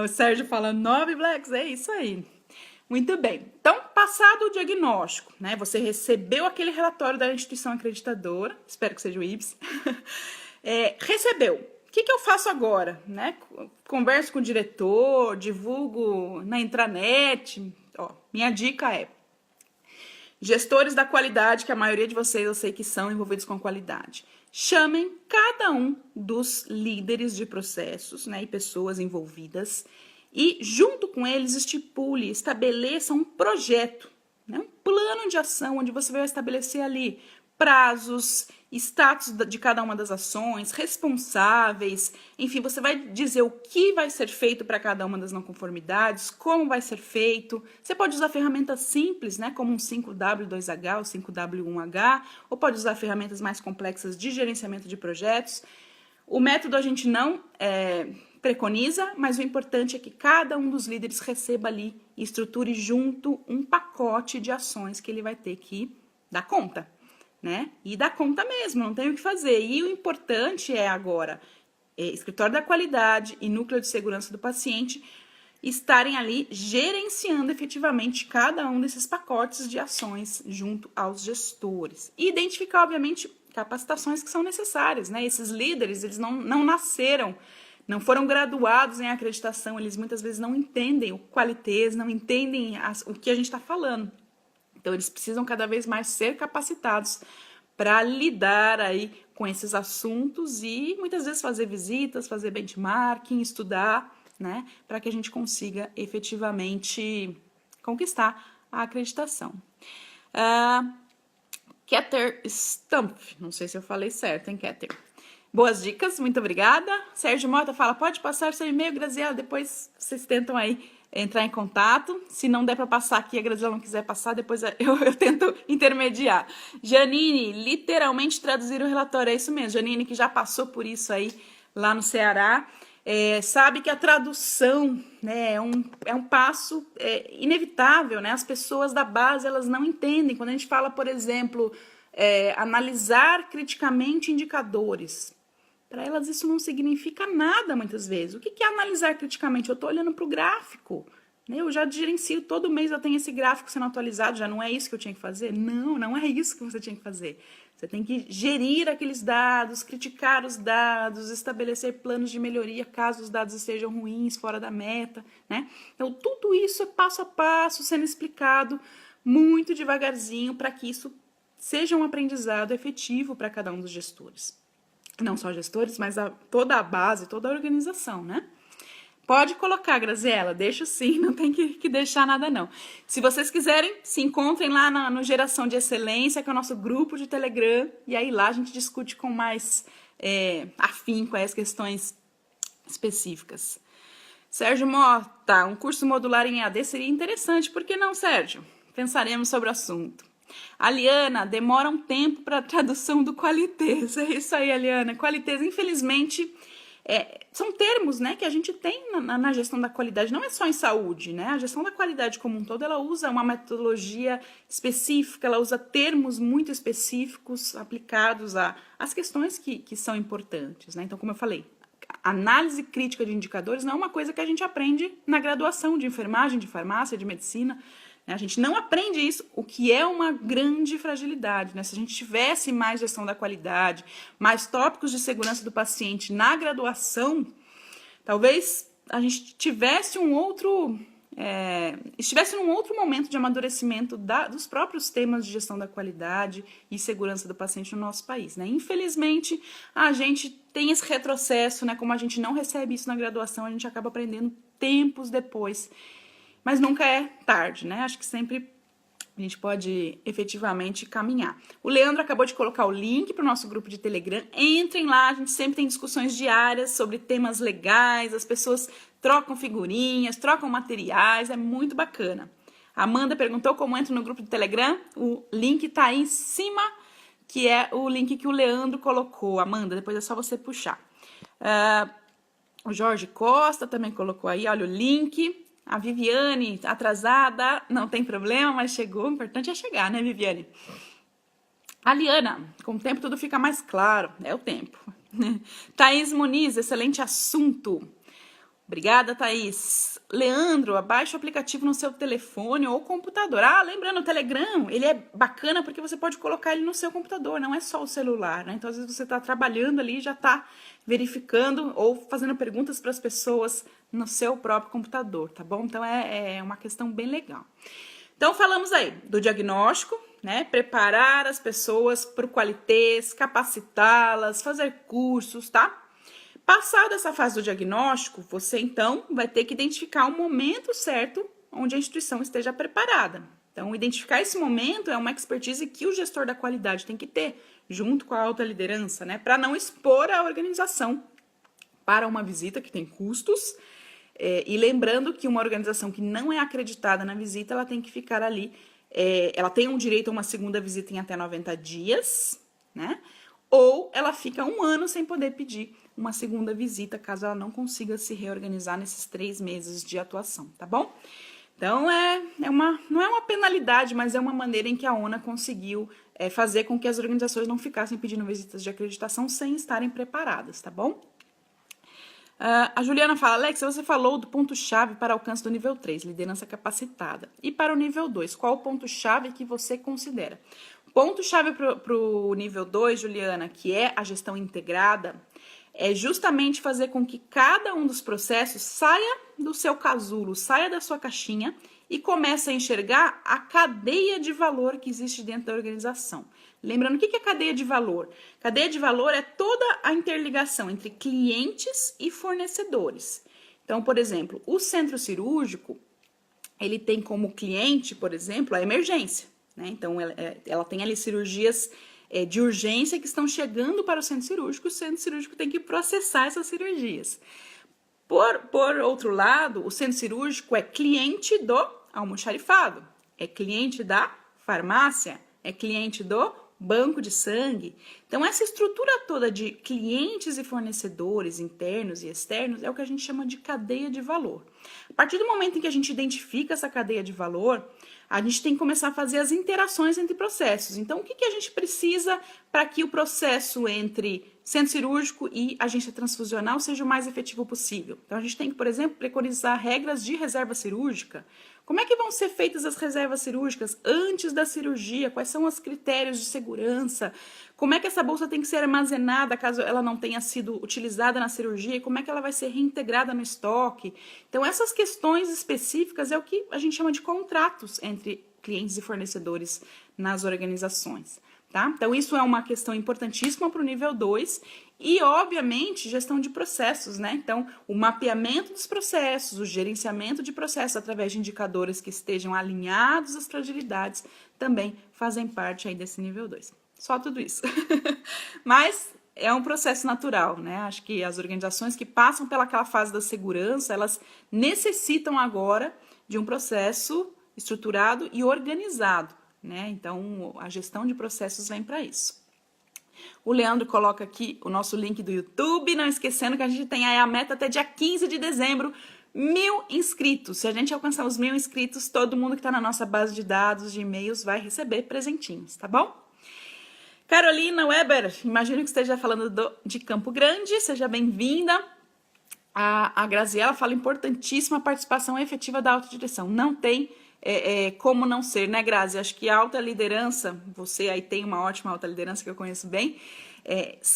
O Sérgio fala 9 Blacks, é isso aí. Muito bem. Então, passado o diagnóstico, né? Você recebeu aquele relatório da instituição acreditadora, espero que seja o IBS. Recebeu. O que eu faço agora? Né? Converso com o diretor, divulgo na intranet. Ó, minha dica é: gestores da qualidade, que a maioria de vocês eu sei que são envolvidos com qualidade. Chamem cada um dos líderes de processos, né, e pessoas envolvidas e, junto com eles, estabeleça um projeto, né, um plano de ação onde você vai estabelecer ali prazos, status de cada uma das ações, responsáveis, enfim, você vai dizer o que vai ser feito para cada uma das não conformidades, como vai ser feito. Você pode usar ferramentas simples, né, como um 5W2H ou 5W1H, ou pode usar ferramentas mais complexas de gerenciamento de projetos. O método a gente não preconiza, mas o importante é que cada um dos líderes receba ali e estruture junto um pacote de ações que ele vai ter que dar conta. Né? E dá conta mesmo, não tem o que fazer. E o importante é agora, escritório da qualidade e núcleo de segurança do paciente estarem ali gerenciando efetivamente cada um desses pacotes de ações junto aos gestores. E identificar, obviamente, capacitações que são necessárias, né? Esses líderes, eles não nasceram, não foram graduados em acreditação, eles muitas vezes não entendem o qualitês, não entendem o que a gente está falando. Então, eles precisam cada vez mais ser capacitados para lidar aí com esses assuntos e muitas vezes fazer visitas, fazer benchmarking, estudar, né, para que a gente consiga efetivamente conquistar a acreditação. Keter Stumpf, não sei se eu falei certo, hein, Keter? Boas dicas, muito obrigada. Sérgio Mota fala, pode passar seu e-mail, Graziela, depois vocês tentam aí entrar em contato. Se não der para passar aqui, a Graziela não quiser passar, depois eu tento intermediar. Janine, literalmente traduzir o relatório, é isso mesmo. Janine, que já passou por isso aí lá no Ceará, sabe que a tradução, né, é um passo inevitável, né? As pessoas da base, elas não entendem. Quando a gente fala, por exemplo, analisar criticamente indicadores, para elas isso não significa nada muitas vezes. O que é analisar criticamente? Eu estou olhando para o gráfico, né? Eu já gerencio, todo mês eu tenho esse gráfico sendo atualizado, já não é isso que eu tinha que fazer? Não, não é isso que você tinha que fazer. Você tem que gerir aqueles dados, criticar os dados, estabelecer planos de melhoria caso os dados estejam ruins, fora da meta, né? Então, tudo isso é passo a passo sendo explicado muito devagarzinho para que isso seja um aprendizado efetivo para cada um dos gestores. Não só gestores, mas toda a base, toda a organização, né? Pode colocar, Graziela, deixo sim, não tem que deixar nada não. Se vocês quiserem, se encontrem lá no Geração de Excelência, que é o nosso grupo de Telegram, e aí lá a gente discute com mais afinco as questões específicas. Sérgio Mota, um curso modular em EAD seria interessante, por que não, Sérgio? Pensaremos sobre o assunto. Aliana, demora um tempo para a tradução do qualitês. É isso aí, Aliana. Qualitês, infelizmente, são termos, né, que a gente tem na gestão da qualidade. Não é só em saúde, né? A gestão da qualidade como um todo, ela usa uma metodologia específica, ela usa termos muito específicos aplicados às questões que são importantes, né? Então, como eu falei, análise crítica de indicadores não é uma coisa que a gente aprende na graduação de enfermagem, de farmácia, de medicina. A gente não aprende isso, o que é uma grande fragilidade, né? Se a gente tivesse mais gestão da qualidade, mais tópicos de segurança do paciente na graduação, talvez a gente estivesse num outro momento de amadurecimento dos próprios temas de gestão da qualidade e segurança do paciente no nosso país, né? Infelizmente, a gente tem esse retrocesso, né? Como a gente não recebe isso na graduação, a gente acaba aprendendo tempos depois. Mas nunca é tarde, né? Acho que sempre a gente pode efetivamente caminhar. O Leandro acabou de colocar o link para o nosso grupo de Telegram. Entrem lá, a gente sempre tem discussões diárias sobre temas legais, as pessoas trocam figurinhas, trocam materiais, é muito bacana. A Amanda perguntou como entro no grupo de Telegram. O link tá aí em cima, que é o link que o Leandro colocou. Amanda, depois é só você puxar. O Jorge Costa também colocou aí, olha o link. A Viviane, atrasada, não tem problema, mas chegou. O importante é chegar, né, Viviane? A Liana, com o tempo tudo fica mais claro. É o tempo. Thaís Muniz, excelente assunto. Obrigada, Thaís. Leandro, abaixe o aplicativo no seu telefone ou computador. Lembrando, o Telegram, ele é bacana porque você pode colocar ele no seu computador, não é só o celular, né? Então, às vezes você está trabalhando ali e já está verificando ou fazendo perguntas para as pessoas no seu próprio computador, tá bom? Então, é uma questão bem legal. Então, falamos aí do diagnóstico, né? Preparar as pessoas para o qualitês, capacitá-las, fazer cursos, tá? Passada essa fase do diagnóstico, você então vai ter que identificar o momento certo onde a instituição esteja preparada. Então, identificar esse momento é uma expertise que o gestor da qualidade tem que ter, junto com a alta liderança, né? Para não expor a organização para uma visita que tem custos. E lembrando que uma organização que não é acreditada na visita, ela tem que ficar ali, ela tem um direito a uma segunda visita em até 90 dias, né? Ou ela fica 1 ano sem poder pedir uma segunda visita, caso ela não consiga se reorganizar nesses 3 meses de atuação, tá bom? Então, não é uma penalidade, mas é uma maneira em que a ONA conseguiu fazer com que as organizações não ficassem pedindo visitas de acreditação sem estarem preparadas, tá bom? A Juliana fala, Alex, você falou do ponto-chave para alcance do nível 3, liderança capacitada. E para o nível 2, qual o ponto-chave que você considera? Ponto-chave para o nível 2, Juliana, que é a gestão integrada, é justamente fazer com que cada um dos processos saia do seu casulo, saia da sua caixinha e comece a enxergar a cadeia de valor que existe dentro da organização. Lembrando, o que é cadeia de valor? Cadeia de valor é toda a interligação entre clientes e fornecedores. Então, por exemplo, o centro cirúrgico, ele tem como cliente, por exemplo, a emergência, né? Então, ela tem ali cirurgias de urgência que estão chegando para o centro cirúrgico tem que processar essas cirurgias. Por outro lado, o centro cirúrgico é cliente do almoxarifado, é cliente da farmácia, é cliente do banco de sangue. Então, essa estrutura toda de clientes e fornecedores internos e externos é o que a gente chama de cadeia de valor. A partir do momento em que a gente identifica essa cadeia de valor, a gente tem que começar a fazer as interações entre processos. Então, o que a gente precisa para que o processo entre centro cirúrgico e agência transfusional seja o mais efetivo possível? Então, a gente tem que, por exemplo, preconizar regras de reserva cirúrgica. Como é que vão ser feitas as reservas cirúrgicas antes da cirurgia? Quais são os critérios de segurança? Como é que essa bolsa tem que ser armazenada caso ela não tenha sido utilizada na cirurgia? E como é que ela vai ser reintegrada no estoque? Então, essas questões específicas é o que a gente chama de contratos entre clientes e fornecedores nas organizações. tá? Então, isso é uma questão importantíssima para o nível 2 e, obviamente, gestão de processos, né? Então, o mapeamento dos processos, o gerenciamento de processos através de indicadores que estejam alinhados às fragilidades também fazem parte aí desse nível 2. Só tudo isso. Mas é um processo natural, né? Acho que as organizações que passam pelaquela fase da segurança, elas necessitam agora de um processo estruturado e organizado, né? Então, a gestão de processos vem para isso. O Leandro coloca aqui o nosso link do YouTube, não esquecendo que a gente tem aí a meta até dia 15 de dezembro, 1.000 inscritos. Se a gente alcançar os 1.000 inscritos, todo mundo que está na nossa base de dados, de e-mails, vai receber presentinhos, tá bom? Carolina Weber, imagino que esteja falando de Campo Grande, seja bem-vinda. A Graziela fala importantíssima a participação efetiva da autodireção. Não tem como não ser, né, Grazi? Acho que a alta liderança, você aí tem uma ótima alta liderança que eu conheço bem,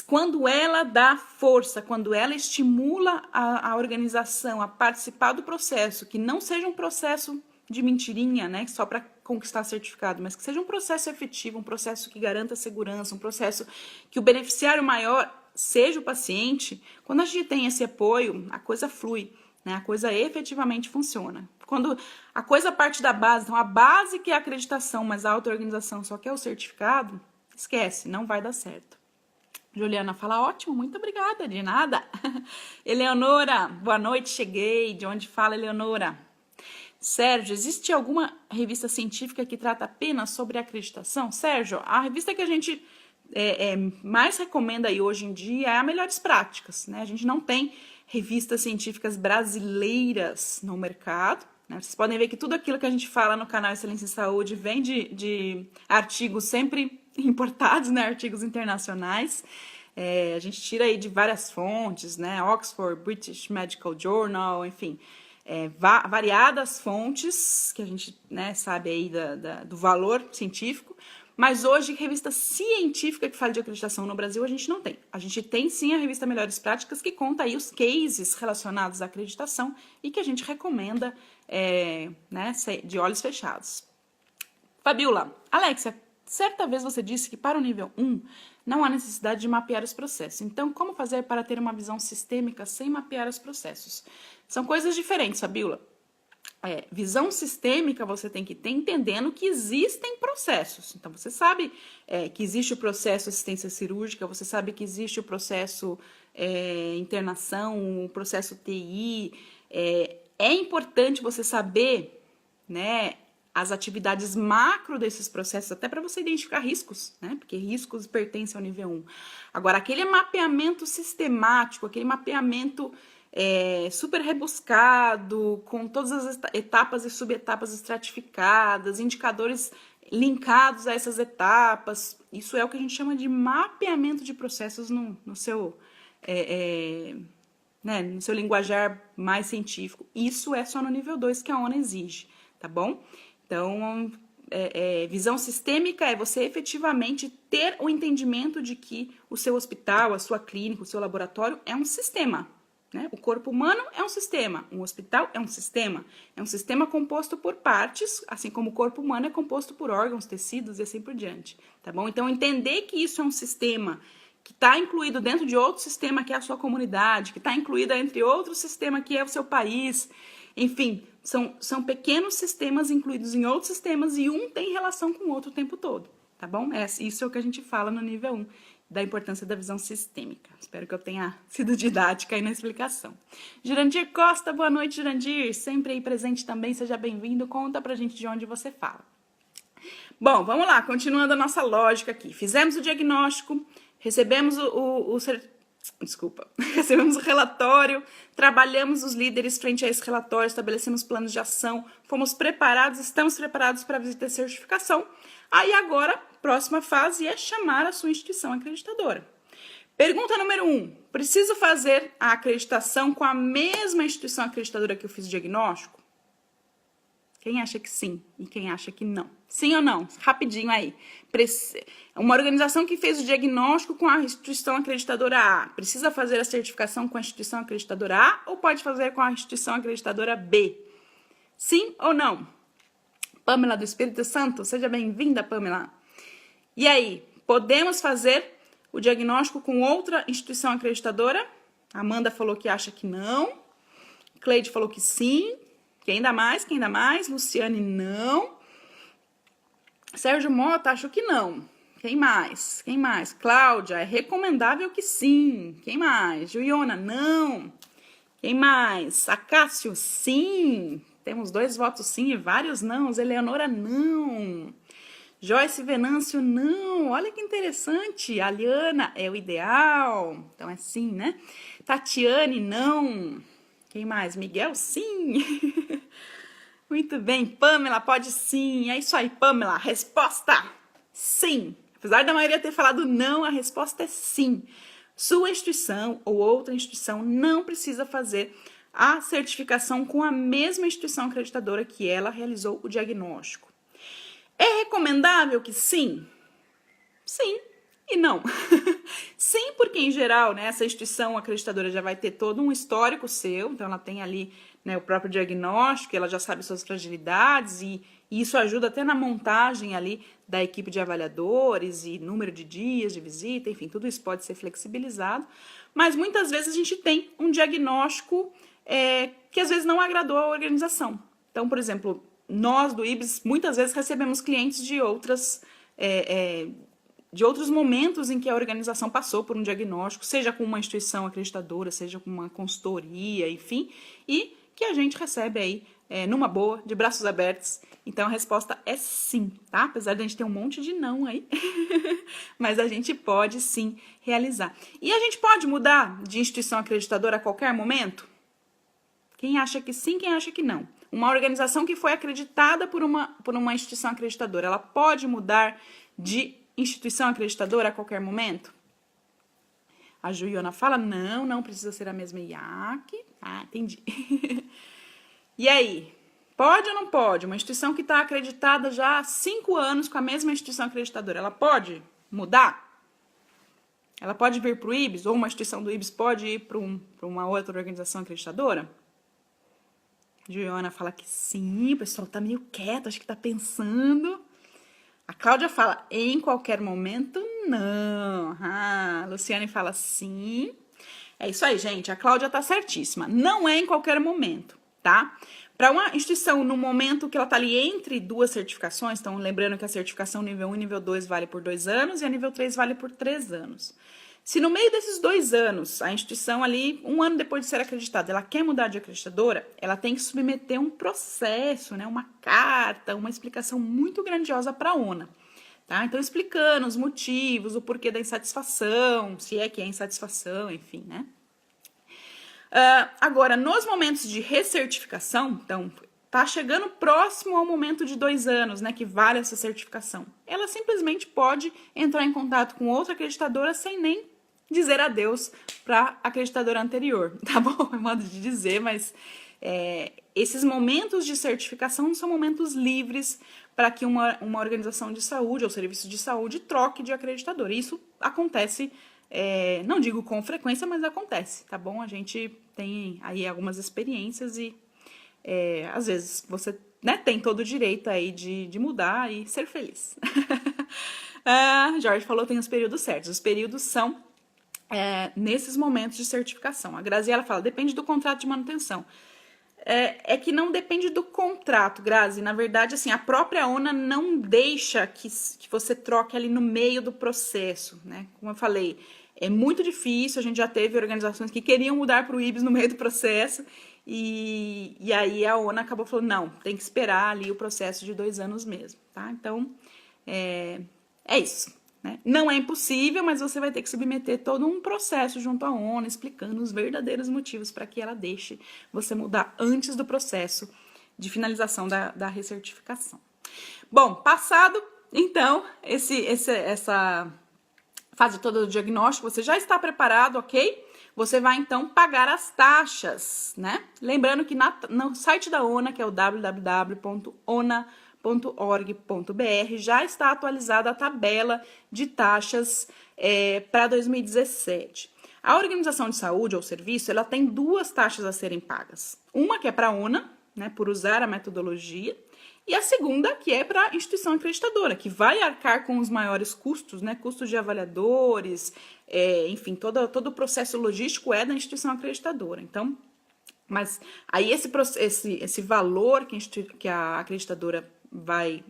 quando ela dá força, quando ela estimula a organização a participar do processo, que não seja um processo de mentirinha, né, só para conquistar certificado, mas que seja um processo efetivo, um processo que garanta segurança, um processo que o beneficiário maior seja o paciente. Quando a gente tem esse apoio, a coisa flui, né? A coisa efetivamente funciona. Quando a coisa parte da base, então a base que é a acreditação, mas a auto-organização só quer o certificado, esquece, não vai dar certo. Juliana fala, ótimo, muito obrigada, de nada. Eleonora, boa noite, cheguei. De onde fala, Eleonora? Sérgio, existe alguma revista científica que trata apenas sobre acreditação? Sérgio, a revista que a gente mais recomenda aí hoje em dia é a Melhores Práticas, né? A gente não tem revistas científicas brasileiras no mercado, né? Vocês podem ver que tudo aquilo que a gente fala no canal Excelência em Saúde vem de artigos sempre importados, né? Artigos internacionais. A gente tira aí de várias fontes, né? Oxford, British Medical Journal, enfim, variadas fontes que a gente, né, sabe aí do valor científico. Mas hoje, revista científica que fala de acreditação no Brasil, a gente não tem. A gente tem sim a revista Melhores Práticas, que conta aí os cases relacionados à acreditação e que a gente recomenda né, de olhos fechados. Fabiola, Alexia, certa vez você disse que para o nível 1 não há necessidade de mapear os processos. Então, como fazer para ter uma visão sistêmica sem mapear os processos? São coisas diferentes, Fabiola. Visão sistêmica você tem que ter entendendo que existem processos. Então, você sabe que existe o processo assistência cirúrgica, você sabe que existe o processo internação, o processo TI. É importante você saber, né, as atividades macro desses processos, até para você identificar riscos, né? Porque riscos pertencem ao nível 1. Agora, aquele mapeamento sistemático, aquele mapeamento super rebuscado, com todas as etapas e subetapas estratificadas, indicadores linkados a essas etapas. Isso é o que a gente chama de mapeamento de processos no seu linguajar mais científico. Isso é só no nível 2 que a ONA exige, tá bom? Então, visão sistêmica é você efetivamente ter o entendimento de que o seu hospital, a sua clínica, o seu laboratório é um sistema. Né? O corpo humano é um sistema, um hospital é um sistema composto por partes, assim como o corpo humano é composto por órgãos, tecidos e assim por diante, tá bom? Então, entender que isso é um sistema que está incluído dentro de outro sistema que é a sua comunidade, que está incluído entre outro sistema que é o seu país, enfim, são pequenos sistemas incluídos em outros sistemas e um tem relação com o outro o tempo todo, tá bom? Isso é o que a gente fala no nível 1. Da importância da visão sistêmica. Espero que eu tenha sido didática aí na explicação. Jurandir Costa, boa noite, Jurandir. Sempre aí presente também, seja bem-vindo. Conta pra gente de onde você fala. Bom, vamos lá, continuando a nossa lógica aqui. Fizemos o diagnóstico, recebemos recebemos o relatório, trabalhamos os líderes frente a esse relatório, estabelecemos planos de ação, fomos preparados, estamos preparados para a visita de certificação. Aí agora, próxima fase é chamar a sua instituição acreditadora. Pergunta número 1. Preciso fazer a acreditação com a mesma instituição acreditadora que eu fiz o diagnóstico? Quem acha que sim e quem acha que não? Sim ou não? Rapidinho aí. Uma organização que fez o diagnóstico com a instituição acreditadora A, precisa fazer a certificação com a instituição acreditadora A ou pode fazer com a instituição acreditadora B? Sim ou não? Pamela do Espírito Santo, seja bem-vinda, Pamela. E aí, Podemos fazer o diagnóstico com outra instituição acreditadora? Amanda falou que acha que não. Cleide falou que sim. Quem dá mais? Quem dá mais? Luciane, não. Sérgio Mota, acho que não. Quem mais? Quem mais? Cláudia, é recomendável que sim. Quem mais? Juliana, não. Quem mais? Acácio, sim. Temos 2 votos sim e vários não. Eleonora, não. Joyce Venâncio, não. Olha que interessante. Aliana, é o ideal. Então é sim, né? Tatiane, não. Quem mais? Miguel, sim. Muito bem. Pamela, pode sim. É isso aí, Pamela. Resposta, sim. Apesar da maioria ter falado não, a resposta é sim. Sua instituição ou outra instituição não precisa fazer a certificação com a mesma instituição acreditadora que ela realizou o diagnóstico. É recomendável que sim? Sim e não. Sim, porque em geral, né, essa instituição acreditadora já vai ter todo um histórico seu, então ela tem ali, né, o próprio diagnóstico, ela já sabe suas fragilidades e isso ajuda até na montagem ali da equipe de avaliadores e número de dias de visita, enfim, tudo isso pode ser flexibilizado, mas muitas vezes a gente tem um diagnóstico que às vezes não agradou a organização. Então, por exemplo, nós do IBS muitas vezes recebemos clientes de outros momentos em que a organização passou por um diagnóstico, seja com uma instituição acreditadora, seja com uma consultoria, enfim, e que a gente recebe aí numa boa, de braços abertos. Então a resposta é sim, tá? Apesar de a gente ter um monte de não aí, mas a gente pode sim realizar. E a gente pode mudar de instituição acreditadora a qualquer momento? Quem acha que sim, quem acha que não? Uma organização que foi acreditada por uma instituição acreditadora, ela pode mudar de instituição acreditadora a qualquer momento? A Juliana fala, não precisa ser a mesma IAC. Ah, entendi. E aí, pode ou não pode? Uma instituição que está acreditada já há 5 anos com a mesma instituição acreditadora, ela pode mudar? Ela pode vir para o IBS? Ou uma instituição do IBS pode ir para uma outra organização acreditadora? Juliana fala que sim, o pessoal tá meio quieto, acho que tá pensando. A Cláudia fala, em qualquer momento, não. A Luciane fala sim. É isso aí, gente, a Cláudia tá certíssima. Não é em qualquer momento, tá? Para uma instituição, no momento que ela tá ali entre 2 certificações, então lembrando que a certificação nível 1 e nível 2 vale por 2 anos e a nível 3 vale por 3 anos. Se no meio desses 2 anos, a instituição ali, 1 ano depois de ser acreditada, ela quer mudar de acreditadora, ela tem que submeter um processo, né, uma carta, uma explicação muito grandiosa para a ONA. Tá? Então, explicando os motivos, o porquê da insatisfação, se é que é insatisfação, enfim, né? Agora, nos momentos de recertificação, então, tá chegando próximo ao momento de 2 anos, né, que vale essa certificação. Ela simplesmente pode entrar em contato com outra acreditadora sem nem dizer adeus para a acreditadora anterior, tá bom? É modo de dizer, mas esses momentos de certificação são momentos livres para que uma organização de saúde ou serviço de saúde troque de acreditador. Isso acontece, não digo com frequência, mas acontece, tá bom? A gente tem aí algumas experiências e às vezes você, né, tem todo o direito aí de mudar e ser feliz. Jorge falou que tem os períodos certos. Os períodos são nesses momentos de certificação. A Graziela fala, depende do contrato de manutenção. É que não depende do contrato, Grazi. Na verdade, assim, a própria ONA não deixa que você troque ali no meio do processo, né? Como eu falei, é muito difícil, a gente já teve organizações que queriam mudar para o IBS no meio do processo e aí a ONA acabou falando, não, tem que esperar ali o processo de 2 anos mesmo, tá? Então, é isso. Né? Não é impossível, mas você vai ter que submeter todo um processo junto à ONU, explicando os verdadeiros motivos para que ela deixe você mudar antes do processo de finalização da recertificação. Bom, passado, então, essa fase toda do diagnóstico, você já está preparado, ok? Você vai, então, pagar as taxas, né? Lembrando que no site da ONA, que é o www.ona.org.br, já está atualizada a tabela de taxas para 2017. A organização de saúde ou serviço, ela tem 2 taxas a serem pagas. Uma que é para a ONA, né, por usar a metodologia, E a segunda, que é para a instituição acreditadora, que vai arcar com os maiores custos, né? Custos de avaliadores, enfim, todo o processo logístico é da instituição acreditadora. Então, mas aí esse valor que a acreditadora vai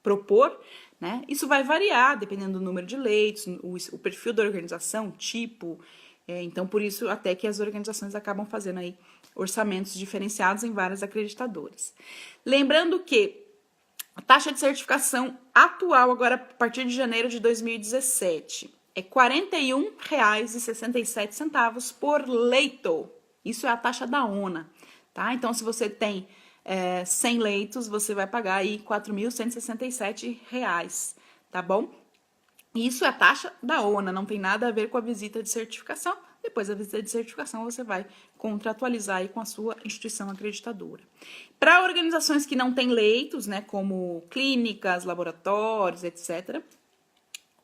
propor, né? Isso vai variar dependendo do número de leitos, o perfil da organização, tipo. Então, por isso, até que as organizações acabam fazendo aí orçamentos diferenciados em várias acreditadoras. Lembrando que a taxa de certificação atual, agora a partir de janeiro de 2017, é R$ 41,67 por leito. Isso é a taxa da ONA, tá? Então, se você tem 100 leitos, você vai pagar aí R$ 4.167, tá bom? Isso é a taxa da ONA, não tem nada a ver com a visita de certificação. Depois da visita de certificação, você vai contratualizar aí com a sua instituição acreditadora. Para organizações que não têm leitos, né, como clínicas, laboratórios, etc.,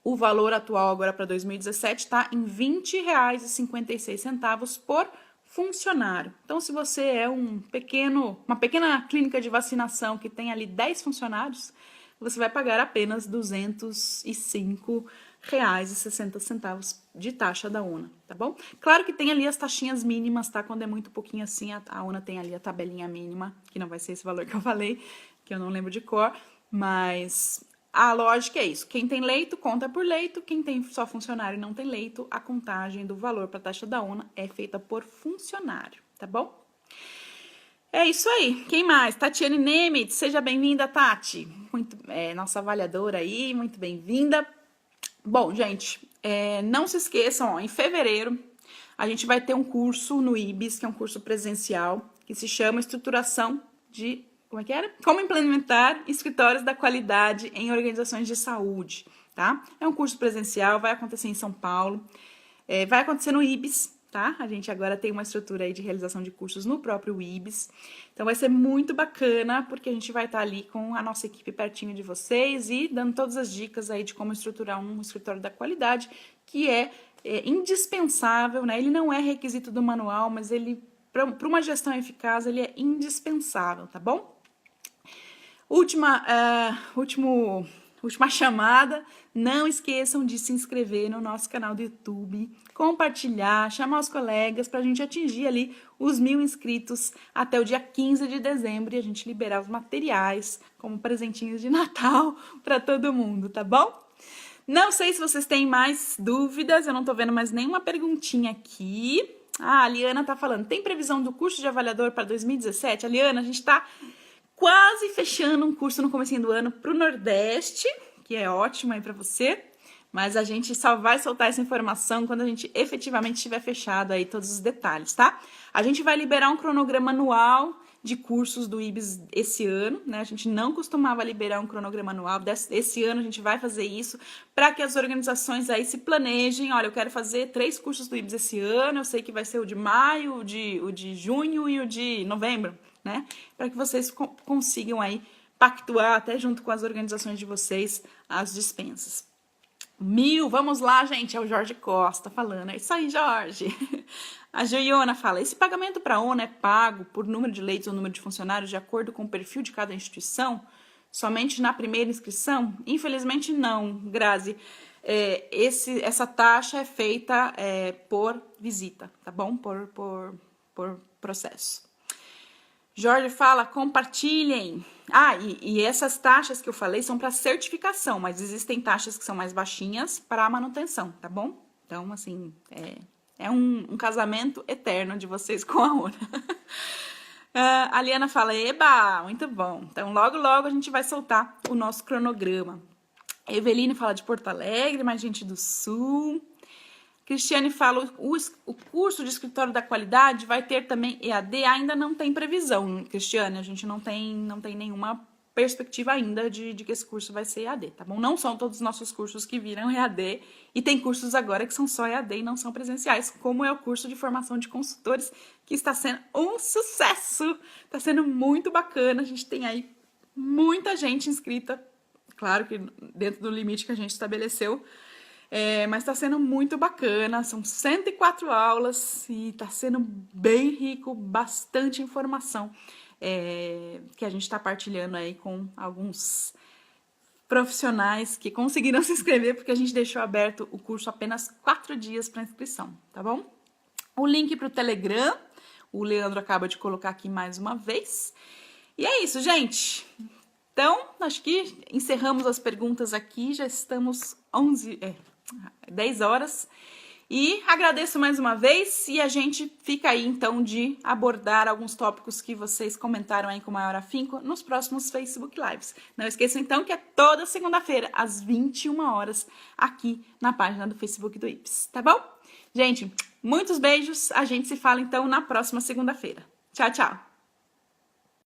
o valor atual agora para 2017 está em R$ 20,56 por funcionário. Então, se você é uma pequena clínica de vacinação que tem ali 10 funcionários, você vai pagar apenas R$ 205,60 de taxa da ONA, tá bom? Claro que tem ali as taxinhas mínimas, tá? Quando é muito pouquinho assim, a ONA tem ali a tabelinha mínima, que não vai ser esse valor que eu falei, que eu não lembro de cor, mas a lógica é isso. Quem tem leito, conta por leito. Quem tem só funcionário e não tem leito, a contagem do valor para a taxa da ONA é feita por funcionário, tá bom? É isso aí. Quem mais? Tatiane Nemitz, seja bem-vinda, Tati. Nossa avaliadora aí, muito bem-vinda. Bom, gente, não se esqueçam, ó, em fevereiro a gente vai ter um curso no IBS, que é um curso presencial, que se chama Estruturação de... Como é que era? Como implementar escritórios da qualidade em organizações de saúde, tá? É um curso presencial, vai acontecer em São Paulo, vai acontecer no IBS, tá? A gente agora tem uma estrutura aí de realização de cursos no próprio IBS. Então vai ser muito bacana, porque a gente vai estar ali com a nossa equipe pertinho de vocês e dando todas as dicas aí de como estruturar um escritório da qualidade, que é indispensável, né? Ele não é requisito do manual, mas ele, para uma gestão eficaz, ele é indispensável, tá bom? Última chamada, não esqueçam de se inscrever no nosso canal do YouTube, compartilhar, chamar os colegas para a gente atingir ali os 1.000 inscritos até o dia 15 de dezembro e a gente liberar os materiais como presentinhos de Natal para todo mundo, tá bom? Não sei se vocês têm mais dúvidas, eu não tô vendo mais nenhuma perguntinha aqui. A Liana tá falando, tem previsão do curso de avaliador para 2017? Liana, a gente tá quase fechando um curso no comecinho do ano para o Nordeste, que é ótimo aí para você, mas a gente só vai soltar essa informação quando a gente efetivamente tiver fechado aí todos os detalhes, tá? A gente vai liberar um cronograma anual de cursos do IBS esse ano, né? A gente não costumava liberar um cronograma anual, esse ano a gente vai fazer isso para que as organizações aí se planejem. Olha, eu quero fazer 3 cursos do IBS esse ano, eu sei que vai ser o de maio, o de junho e o de novembro, né? Para que vocês consigam aí pactuar até junto com as organizações de vocês as dispensas. 1.000, vamos lá, gente, é o Jorge Costa falando. É isso aí, Jorge. A Joiona fala, esse pagamento para a ONU é pago por número de leitos ou número de funcionários de acordo com o perfil de cada instituição? Somente na primeira inscrição? Infelizmente não, Grazi. Essa taxa é feita por visita, tá bom? Por processo. Jorge fala, compartilhem. E essas taxas que eu falei são para certificação, mas existem taxas que são mais baixinhas para manutenção, tá bom? Então, assim, é um casamento eterno de vocês com a ONU. A Liana fala, eba, muito bom. Então, logo, logo a gente vai soltar o nosso cronograma. A Eveline fala de Porto Alegre, mais gente do Sul. Cristiane fala, o curso de escritório da qualidade vai ter também EAD? Ainda não tem previsão, Cristiane, a gente não tem nenhuma perspectiva ainda de que esse curso vai ser EAD, tá bom? Não são todos os nossos cursos que viram EAD, e tem cursos agora que são só EAD e não são presenciais, como é o curso de formação de consultores, que está sendo um sucesso, está sendo muito bacana, a gente tem aí muita gente inscrita, claro que dentro do limite que a gente estabeleceu, mas está sendo muito bacana, são 104 aulas e está sendo bem rico, bastante informação. que a gente está partilhando aí com alguns profissionais que conseguiram se inscrever, porque a gente deixou aberto o curso apenas 4 dias para inscrição, tá bom? O link para o Telegram, o Leandro acaba de colocar aqui mais uma vez. E é isso, gente. Então, acho que encerramos as perguntas aqui, já estamos 10 horas. E agradeço mais uma vez e a gente fica aí, então, de abordar alguns tópicos que vocês comentaram aí com maior afinco nos próximos Facebook Lives. Não esqueçam, então, que é toda segunda-feira, às 21 horas, aqui na página do Facebook do IPS, tá bom? Gente, muitos beijos. A gente se fala, então, na próxima segunda-feira. Tchau, tchau!